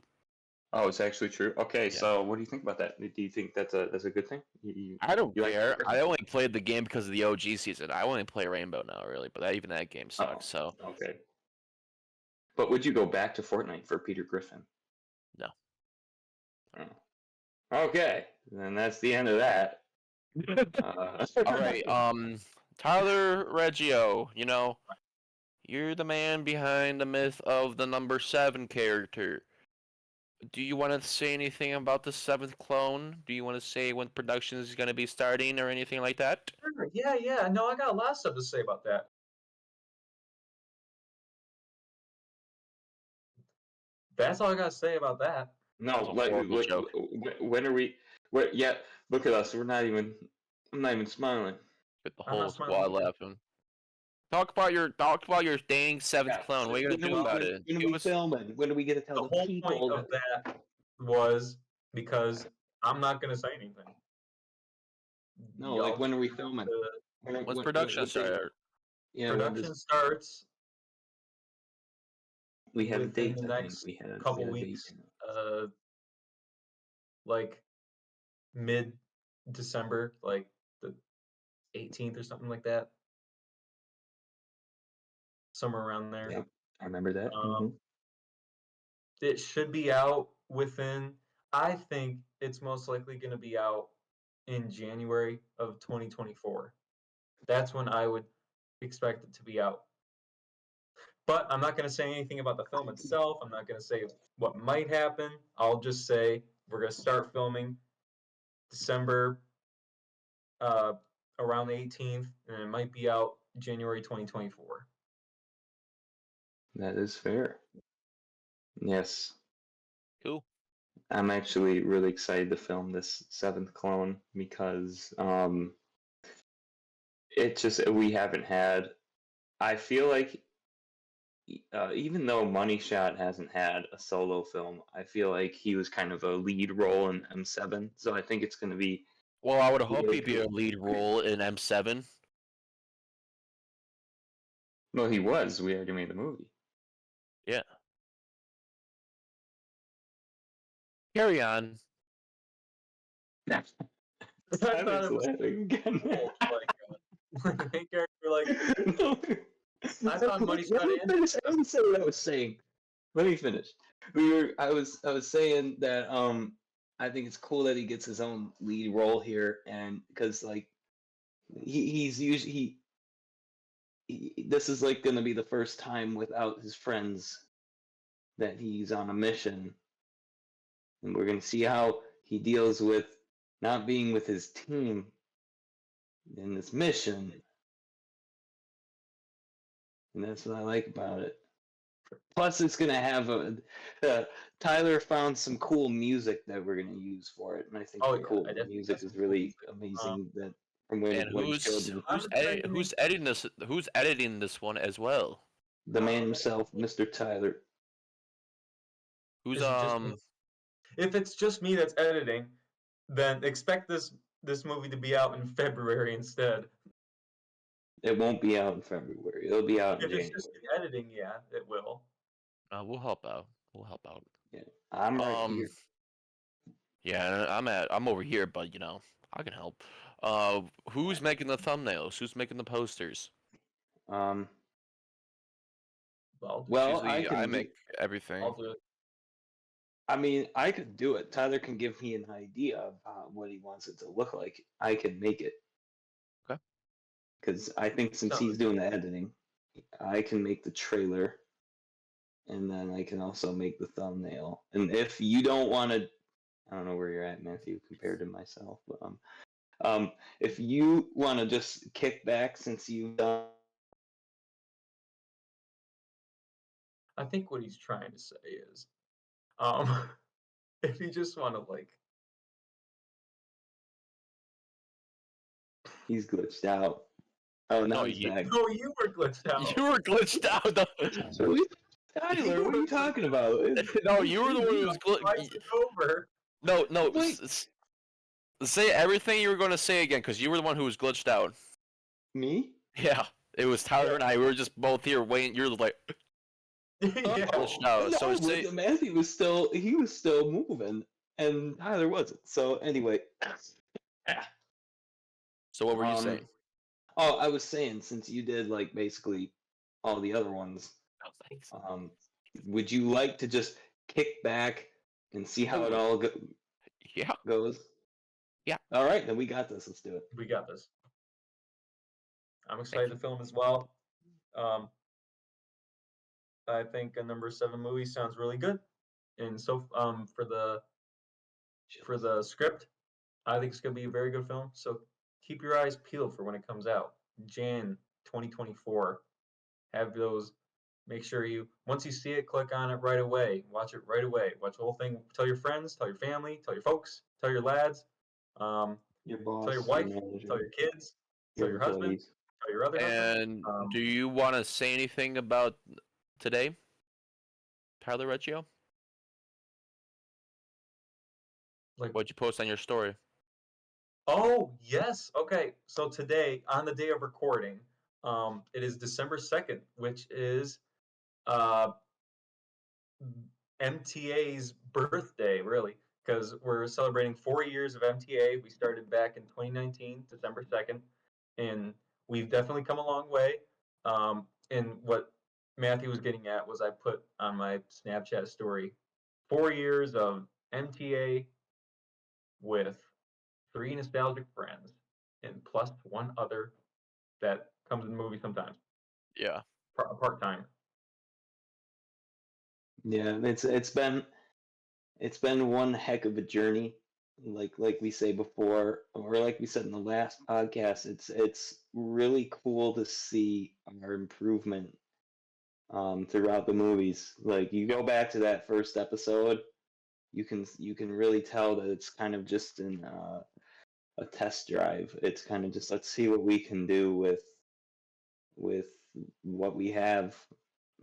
Oh, it's actually true. Okay, Yeah. so what do you think about that? Do you think that's a good thing? I don't you like care. Peter I Griffin? only played the game because of the OG season. I only play Rainbow now, really, but even that game sucks. So Okay. But would you go back to Fortnite for Peter Griffin? no. Oh. Okay, then that's the end of that. All right. Tyler Reggio. You're the man behind the myth of the number 7 character. Do you want to say anything about the 7th clone? Do you want to say when production is going to be starting or anything like that? Sure. Yeah. No, I got a lot of stuff to say about that. That's all I got to say about that. No, That was a horrible joke. when are we? Yeah, look at us. We're not even. I'm not even smiling. Get the I'm whole not smiling squad either. laughing. Talk about your dang 7th clone. What are you gonna do about it? When are we filming? When do we get to tell The the whole people? point of that was because I'm not going to say anything. No, Y'all like when are we just have filming? to- When's production start? Yeah, Production starts we have a within date? the I think next we had couple a date. weeks, like mid-December, like the 18th or something like that, somewhere around there. Yeah, I remember that. It should be out within. I think it's most likely going to be out in January of 2024. That's when I would expect it to be out. But I'm not going to say anything about the film itself. I'm not going to say what might happen. I'll just say we're going to start filming December around the 18th, and it might be out January 2024. That is fair. Yes. Cool. I'm actually really excited to film this 7th clone because we haven't had. I feel like even though Money Shot hasn't had a solo film, I feel like he was kind of a lead role in M7. So I think it's going to be. Well, I would hope really he'd be a lead role in M7. Well, he was. We already made the movie. Yeah. Carry on. I thought was it was laughing again. cool. Like, main character, like, No. I thought Money Let Shot me and finish. I didn't say what I was saying. Let me finish. I was saying that I think it's cool that he gets his own lead role here, and because like he's usually this is like going to be the first time without his friends that he's on a mission, and we're going to see how he deals with not being with his team in this mission, and that's what I like about it. Plus, it's gonna have Tyler found some cool music that we're gonna use for it, and I think I the definitely music got some is cool really music. amazing. That from when And he showed me who's editing this one as well? the man himself, Mr. Tyler. Who's Is it just me? If it's just me that's editing, then expect this movie to be out in February instead. It won't be out in February. It'll be out in If it's January. just the editing, yeah, it will. we'll help out. We'll help out. Yeah, I'm right here. Yeah, I'm over here, but I can help. Who's making the thumbnails? Who's making the posters? Well, Usually I make everything. I'll do it. I mean, I could do it. Tyler can give me an idea of what he wants it to look like. I can make it. Okay. Because I think since he's doing the editing, I can make the trailer, and then I can also make the thumbnail. And if you don't want to, I don't know where you're at, Matthew, compared to myself, but if you want to just kick back since you've done. I think what he's trying to say is, if you just want to He's glitched out. Oh, now No, he's you- back. No, you were glitched out. You were glitched out. Tyler, what are you talking about? No, you were the one who was Twice over. No, Wait. say everything you were going to say again, because you were the one who was glitched out. Me? Yeah, it was Tyler and I. We were just both here waiting. You're like, Yeah. glitched out. So no, say, but Matthew was still moving, and Tyler wasn't. So anyway, so what were you Um, saying? oh, I was saying, since you did like basically all the other ones, Oh, thanks. would you like to just kick back and see how it all Yeah. goes? Yeah. All right, then we got this. Let's do it. We got this. I'm excited to film as well. I think a number 7 movie sounds really good, and so for the script, I think it's gonna be a very good film. So keep your eyes peeled for when it comes out, Jan 2024. Have those. Make sure once you see it, click on it right away. Watch it right away. Watch the whole thing. Tell your friends, tell your family, tell your folks, tell your lads, Your boss, tell your wife, manager, tell your kids, tell your husband, employees. tell your other husband. And do you want to say anything about today, Tyler Reggio? Like, What'd you post on your story? oh yes, okay. So today, on the day of recording, it is December 2nd, which is uh, MTA's birthday, really, because we're celebrating 4 years of MTA. We started back in 2019, December 2nd, and we've definitely come a long way. And what Matthew was getting at was I put on my Snapchat story 4 years of MTA with 3 nostalgic friends and plus 1 other that comes in the movie sometimes, Yeah. part-time. Yeah, it's been one heck of a journey. Like we say before, or like we said in the last podcast, it's really cool to see our improvement throughout the movies. Like you go back to that first episode, you can really tell that it's kind of just a test drive. It's kind of just, let's see what we can do with what we have.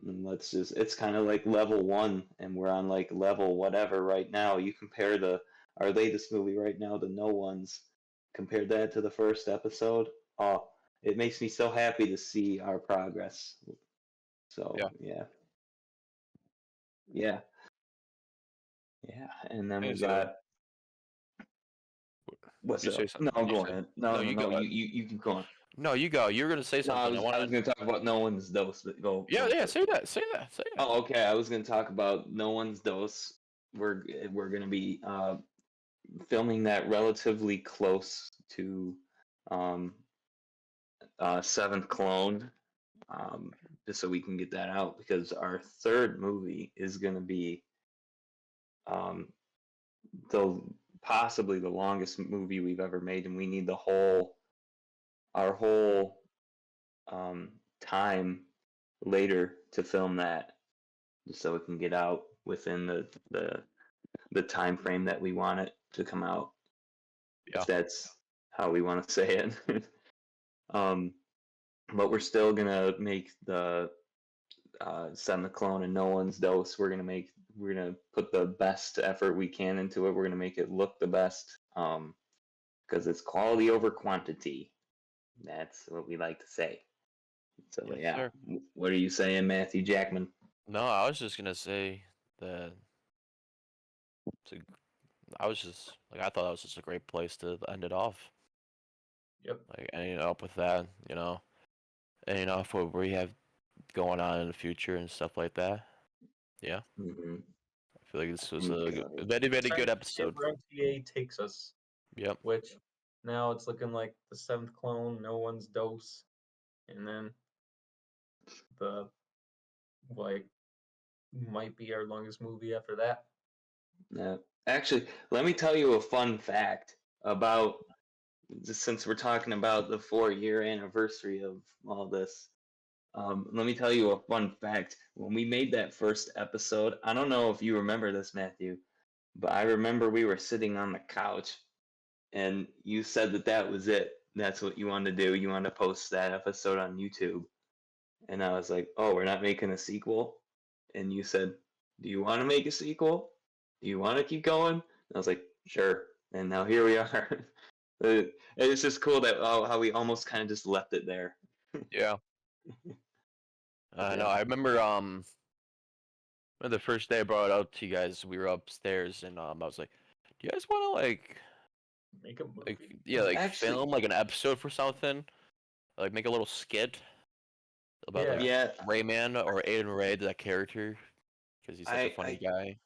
And it's kind of like level 1, and we're on like level whatever right now. You compare our latest movie right now, the No Ones, compare that to the first episode. Oh, it makes me so happy to see our progress. So yeah. And then we And so- got what's You up? say something. No, You go say- ahead. No, No, you no, go ahead. you keep going. No, you go. You were gonna say No, something. I was going to talk about No One's Dose, but go. Yeah, go yeah. first. Say that. Say that. Say that. Oh, okay. I was going to talk about No One's Dose. We're going to be filming that relatively close to Seventh Clone, just so we can get that out, because our third movie is going to be possibly the longest movie we've ever made, and we need our whole time later to film that, just so it can get out within the time frame that we want it to come out. Yeah. If that's how we want to say it. But we're still gonna make the Seventh Clone and No One's Dose. We're gonna put the best effort we can into it. We're gonna make it look the best, because it's quality over quantity. That's what we like to say. So Yes, yeah, sir. what are you saying, Matthew Jackman? No, I was just gonna say that. I was just like, I thought that was just a great place to end it off. Yep. Like ending up with that, ending off what we have going on in the future and stuff like that. Yeah, Mm-hmm. I feel like this was Okay. a very, very good episode. Where MTA takes us, Yep. which now it's looking like the 7th Clone, No One's Dose, and then the might be our longest movie after that. Yeah. Actually, let me tell you a fun fact about, since we're talking about the 4-year anniversary of all this. Let me tell you a fun fact. When we made that first episode, I don't know if you remember this, Matthew, but I remember we were sitting on the couch, and you said that was it. that's what you wanted to do. You wanted to post that episode on YouTube. And I was like, oh, we're not making a sequel. And you said, do you want to make a sequel? Do you want to keep going? And I was like, sure. And now here we are. It's just cool that how we almost kind of just left it there. Yeah. Yeah. No, I remember the first day I brought it up to you guys, we were upstairs and I was like, do you guys want to Make a movie. Actually- film like an episode for something? Like make a little skit about like Yeah. Rayman or Aidan Ray, that character, because he's such a funny guy.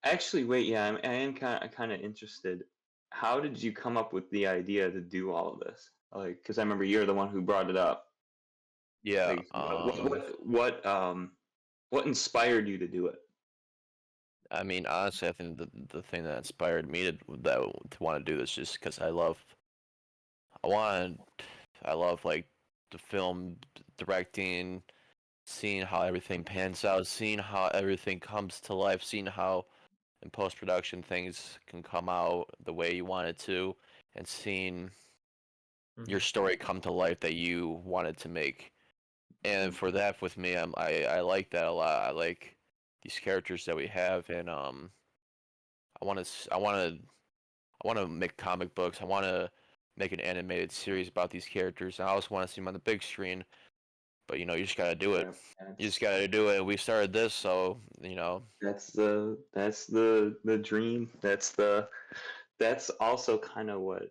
Actually, wait, yeah, I am kind of interested. How did you come up with the idea to do all of this? Like, because I remember you're the one who brought it up. Yeah. Like, what inspired you to do it? I mean, honestly, I think the thing that inspired me to want to do this just because I love like the film directing, seeing how everything pans out, seeing how everything comes to life, seeing how in post production things can come out the way you want it to, and seeing your story come to life that you wanted to make. And for that, with me, I like that a lot. I like these characters that we have, and I want to make comic books. I want to make an animated series about these characters. And I also want to see them on the big screen. But you just gotta do it. You just gotta do it. We started this, so That's the dream. That's also kind of what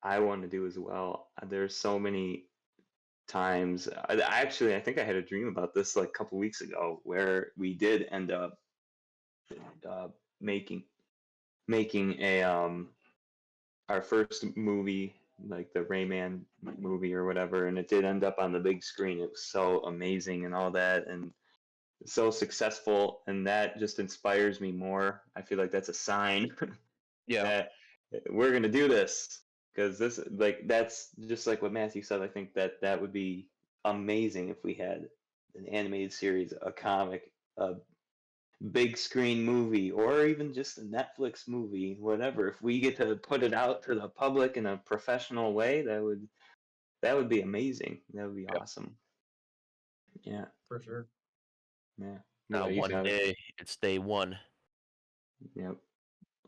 I want to do as well. There's so many times. I think I had a dream about this like a couple weeks ago, where we did end up making a our first movie, like the Rayman movie or whatever, and it did end up on the big screen. It was so amazing and all that, and so successful, and that just inspires me more. I feel like that's a sign yeah, that we're gonna do this, because that's just like what Matthew said. I think that would be amazing if we had an animated series, a comic, a big screen movie, or even just a Netflix movie, whatever. If we get to put it out to the public in a professional way, that would be amazing. That would be awesome. Yeah, For sure. yeah. not one day. It's day one. Yep.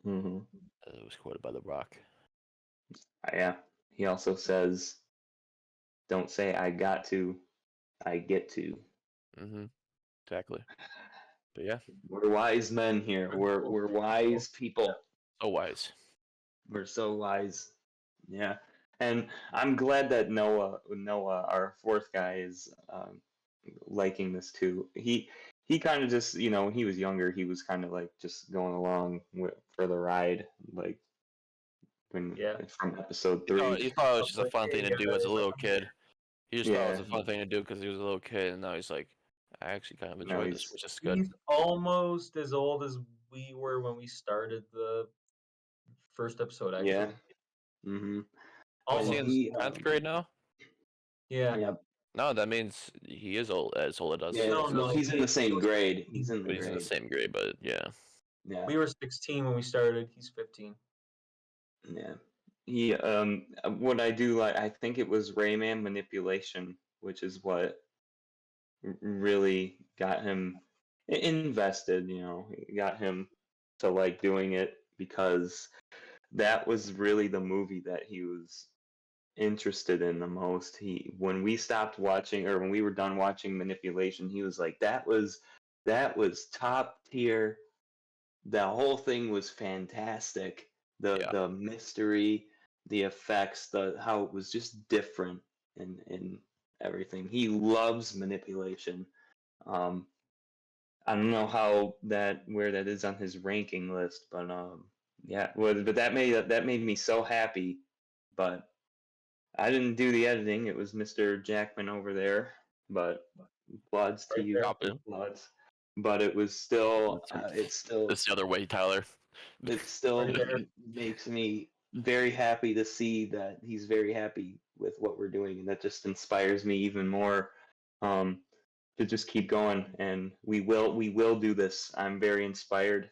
Mm-hmm. It was quoted by The Rock. Yeah. He also says, "Don't say I got to, I get to." Mm-hmm. Exactly. But yeah, We're wise men here. We're wise people. so wise. We're so wise. Yeah. And I'm glad that Noah, our fourth guy, is liking this too. He kind of just, he was younger. He was kind of like just going along for the ride, like from episode 3. He thought it was just a fun thing to do as a little kid. He just thought it was a fun thing to do because he was a little kid, and now he's like, I actually kind of enjoyed this, which is good. He's almost as old as we were when we started the first episode, actually. Yeah. Mm-hmm. Is he in 10th grade now? Yeah. Yep. No, that means he is as old as us. Yeah, no, he's in the same grade. He's in the same grade, but yeah. Yeah. We were 16 when we started. He's 15. Yeah. He what I do like, I think it was Rayman manipulation, which is what really got him invested, got him to like doing it, because that was really the movie that he was interested in the most. When we stopped watching, or when we were done watching Manipulation, he was like, that was top tier. The whole thing was fantastic. The mystery, the effects, how it was just different in everything. He loves Manipulation. I don't know where that is on his ranking list, but yeah. Well, but that made me so happy. But I didn't do the editing. It was Mr. Jackman over there. But applauds to you, applauds. But it was still, it's the other way, Tyler. It still makes me very happy to see that he's very happy with what we're doing, and that just inspires me even more to just keep going. And we will do this. I'm very inspired.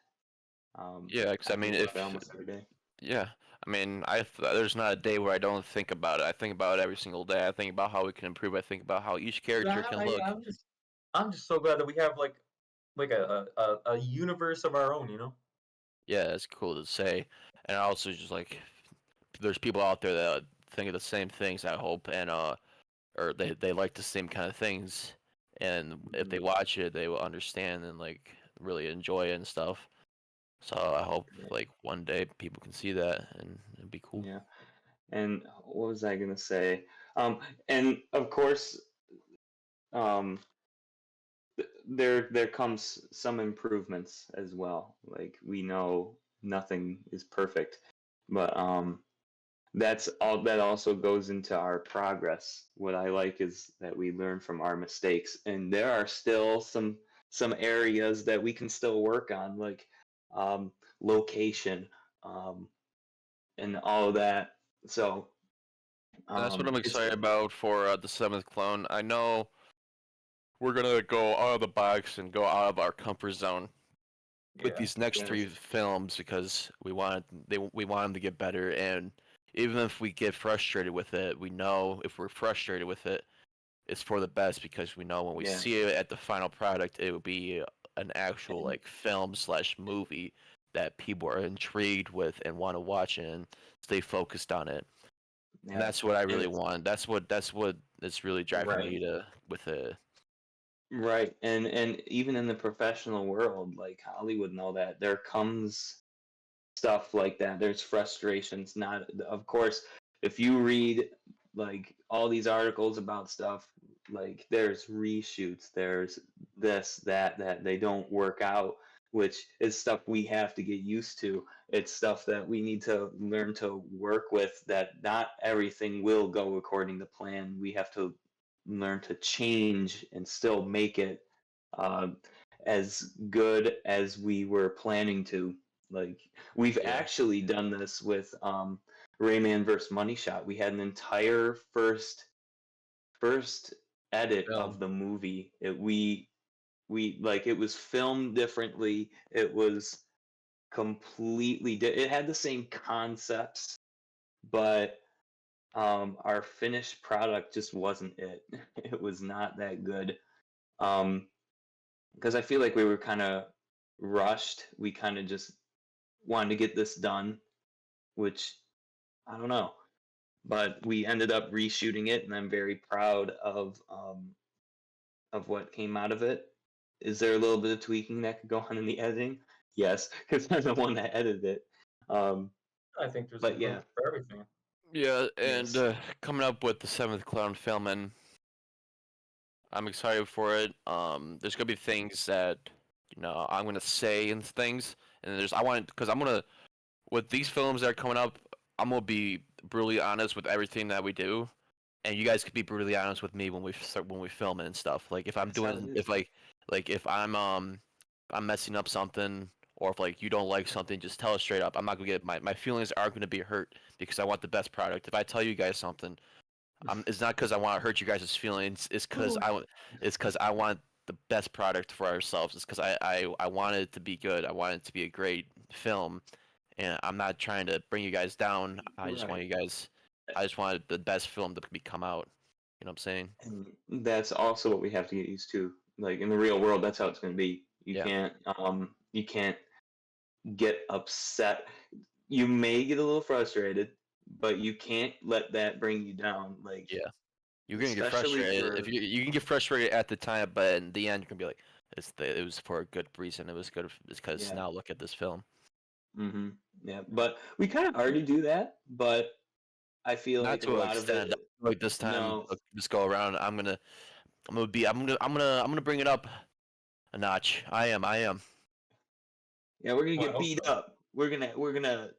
Yeah, because I mean, almost every day. Yeah, I mean, there's not a day where I don't think about it. I think about it every single day. I think about how we can improve. I think about how each character can look. I'm just so glad that we have like a universe of our own, you know? Yeah, it's cool to say. And also just like there's people out there that think of the same things, I hope, and or they like the same kind of things, and if they watch it, they will understand and like really enjoy it and stuff. So I hope like one day people can see that and it'd be cool. Yeah. And what was I gonna say? And of course, um, there comes some improvements as well. Like we know nothing is perfect, but that's all. That also goes into our progress. What I like is that we learn from our mistakes, and there are still some areas that we can still work on, like location, um, and all of that. So And that's what I'm it's excited about for the seventh clone. I know we're gonna go out of the box and go out of our comfort zone with Yeah. these next yes, three films because we want them to get better, and even if we get frustrated with it, we know if we're frustrated with it, it's for the best because we know when we yeah, see it at the final product, it will be an actual like film slash movie that people are intrigued with and want to watch and stay focused on it. And yeah, that's what I and really it's want. That's what is really driving Right. me to with it. right. And even in the professional world, like Hollywood and all that, there comes stuff like that. There's frustrations. Not, of course, if you read like all these articles about stuff, like there's reshoots, there's this, that they don't work out, which is stuff we have to get used to. It's stuff that we need to learn to work with, that not everything will go according to plan. We have to learn to change and still make it uh, as good as we were planning to. Like we've Yeah. actually done this with Rayman versus Money Shot. We had an entire first edit of Film. the movie. We like it was filmed differently. It was it had the same concepts, but our finished product just wasn't it. It was not that good. Um, because I feel like we were kind of rushed. We kind of just wanted to get this done, which I don't know. But we ended up reshooting it, and I'm very proud of what came out of it. Is there a little bit of tweaking that could go on in the editing? Yes, because I'm the one that edited it. Um, I think there's but yeah, improvement for everything. Yeah, and yes, coming up with the seventh clown film, and I'm excited for it. There's gonna be things that I'm gonna say and things, and I want because I'm gonna with these films that are coming up, I'm gonna be brutally honest with everything that we do, and you guys could be brutally honest with me when we start when we film it and stuff. Like if I'm that's how it doing is. if if I'm messing up something or if like you don't like something, just tell us straight up. I'm not gonna get my feelings are gonna be hurt because I want the best product. If I tell you guys something, it's not because I want to hurt you guys' feelings. It's because I want the best product for ourselves. It's because I want it to be good. I want it to be a great film, and I'm not trying to bring you guys down. I just want Right. you guys. I just wanted the best film to be come out. You know what I'm saying? And that's also what we have to get used to. Like in the real world, that's how it's going to be. Yeah. You can't get upset. You may get a little frustrated, but you can't let that bring you down. Like Yeah. You're gonna get especially frustrated if for you can get frustrated at the time, but in the end you're gonna be like, it was for a good reason. It was good. It's because yeah, now look at this film. hmm yeah. But we kind of already do that. But I feel Not like a to an lot of extent. it. Like this time, No, this go around, I'm gonna bring it up a notch. I am. yeah, we're gonna Well, I get hope beat so. up. We're gonna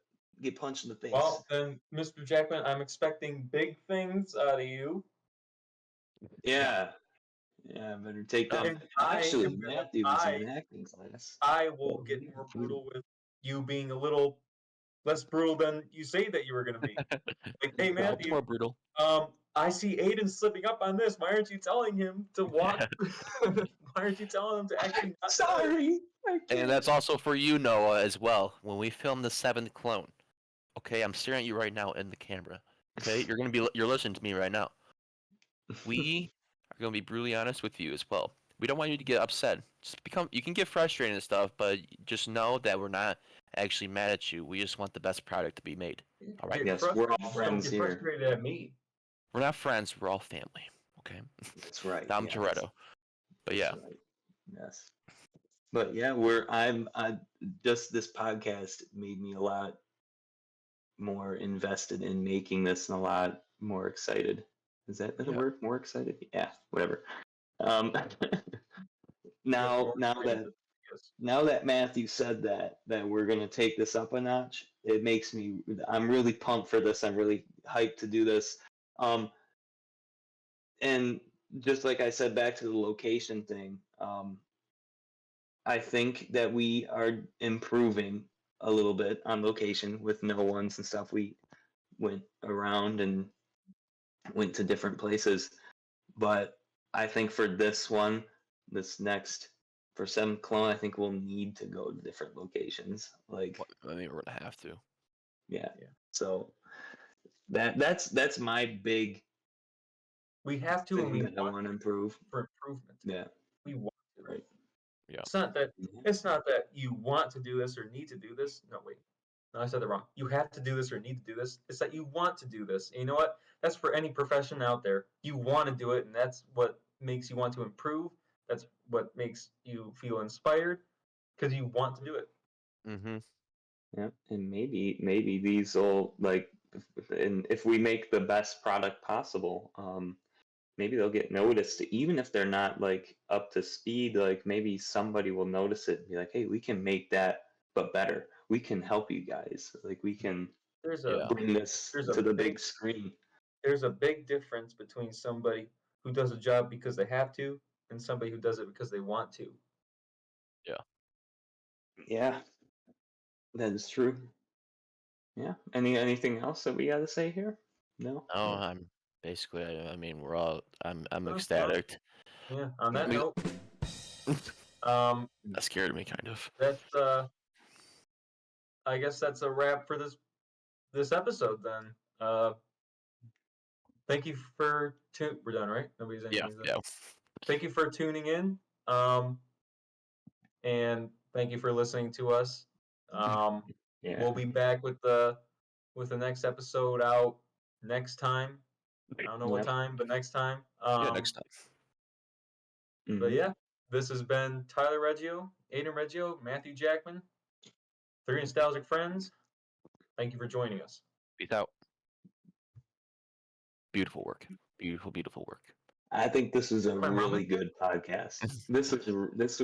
get punched in the face. Well, then, Mr. Jackman, I'm expecting big things out of you, Yeah, yeah. Better take that. and I Actually, am gonna Matthew was in an acting class. I will get more brutal with you being a little less brutal than you say that you were gonna be. Like, hey No, it's Matthew, more brutal. I see Aidan slipping up on this. Why aren't you telling him to walk? Why aren't you telling him to actually not do it? Sorry, I And can't. that's also for you, Noah, as well. When we film the seventh clone, Okay, I'm staring at you right now in the camera. Okay, you're listening to me right now. We are gonna be brutally honest with you as well. We don't want you to get upset. You can get frustrated and stuff, but just know that we're not actually mad at you. We just want the best product to be made. All right? Get Yes, we're all frustrated. Don't friends get here. frustrated at me. We're not friends. We're all family. Okay. That's right. I'm yes. Toretto. But That's yeah. right. Yes. But yeah, I just this podcast made me a lot more invested in making this and a lot more excited. Is that a Yeah. word? More excited? Yeah, whatever. Yes, Now that Matthew said that we're gonna take this up a notch, I'm really pumped for this. I'm really hyped to do this. And just like I said, back to the location thing, I think that we are improving a little bit on location with no ones and stuff. We went around and went to different places, but I think for this one, this next for 7th Clone, I think we'll need to go to different locations. Like, I mean, we're gonna have to. yeah. So that's my big. We have to, and thing we that I want to improve. for improvement. Yeah. We want to. Right. Yeah. It's not that you want to do this or need to do this. No, wait. No, I said that wrong. You have to do this or need to do this. It's that you want to do this. And you know what? That's for any profession out there. You want to do it, and that's what makes you want to improve. That's what makes you feel inspired because you want to do it. Mm-hmm. Yeah, and maybe these will and if we make the best product possible, maybe they'll get noticed, even if they're not like up to speed. Like maybe somebody will notice it and be like, "Hey, we can make that, but better. We can help you guys. Like we can bring this to the big screen." There's a big difference between somebody who does a job because they have to and somebody who does it because they want to. Yeah. Yeah, that is true. Yeah. Anything else that we got to say here? No. No, I'm basically. I mean, we're all. I'm ecstatic. Yeah. On that We- note, That scared me kind of. that's I guess that's a wrap for this episode then. Thank you for we're done, right? Nobody's anything. Yeah. Thank you for tuning in. And thank you for listening to us. Yeah. We'll be back with the next episode out next time. I don't know what time, but next time. Next time. But yeah, this has been Tyler Reggio, Aidan Reggio, Matthew Jackman, 3 Nostalgic Friends. Thank you for joining us. Peace out. Beautiful work. Beautiful, beautiful work. I think this was a really good podcast. This was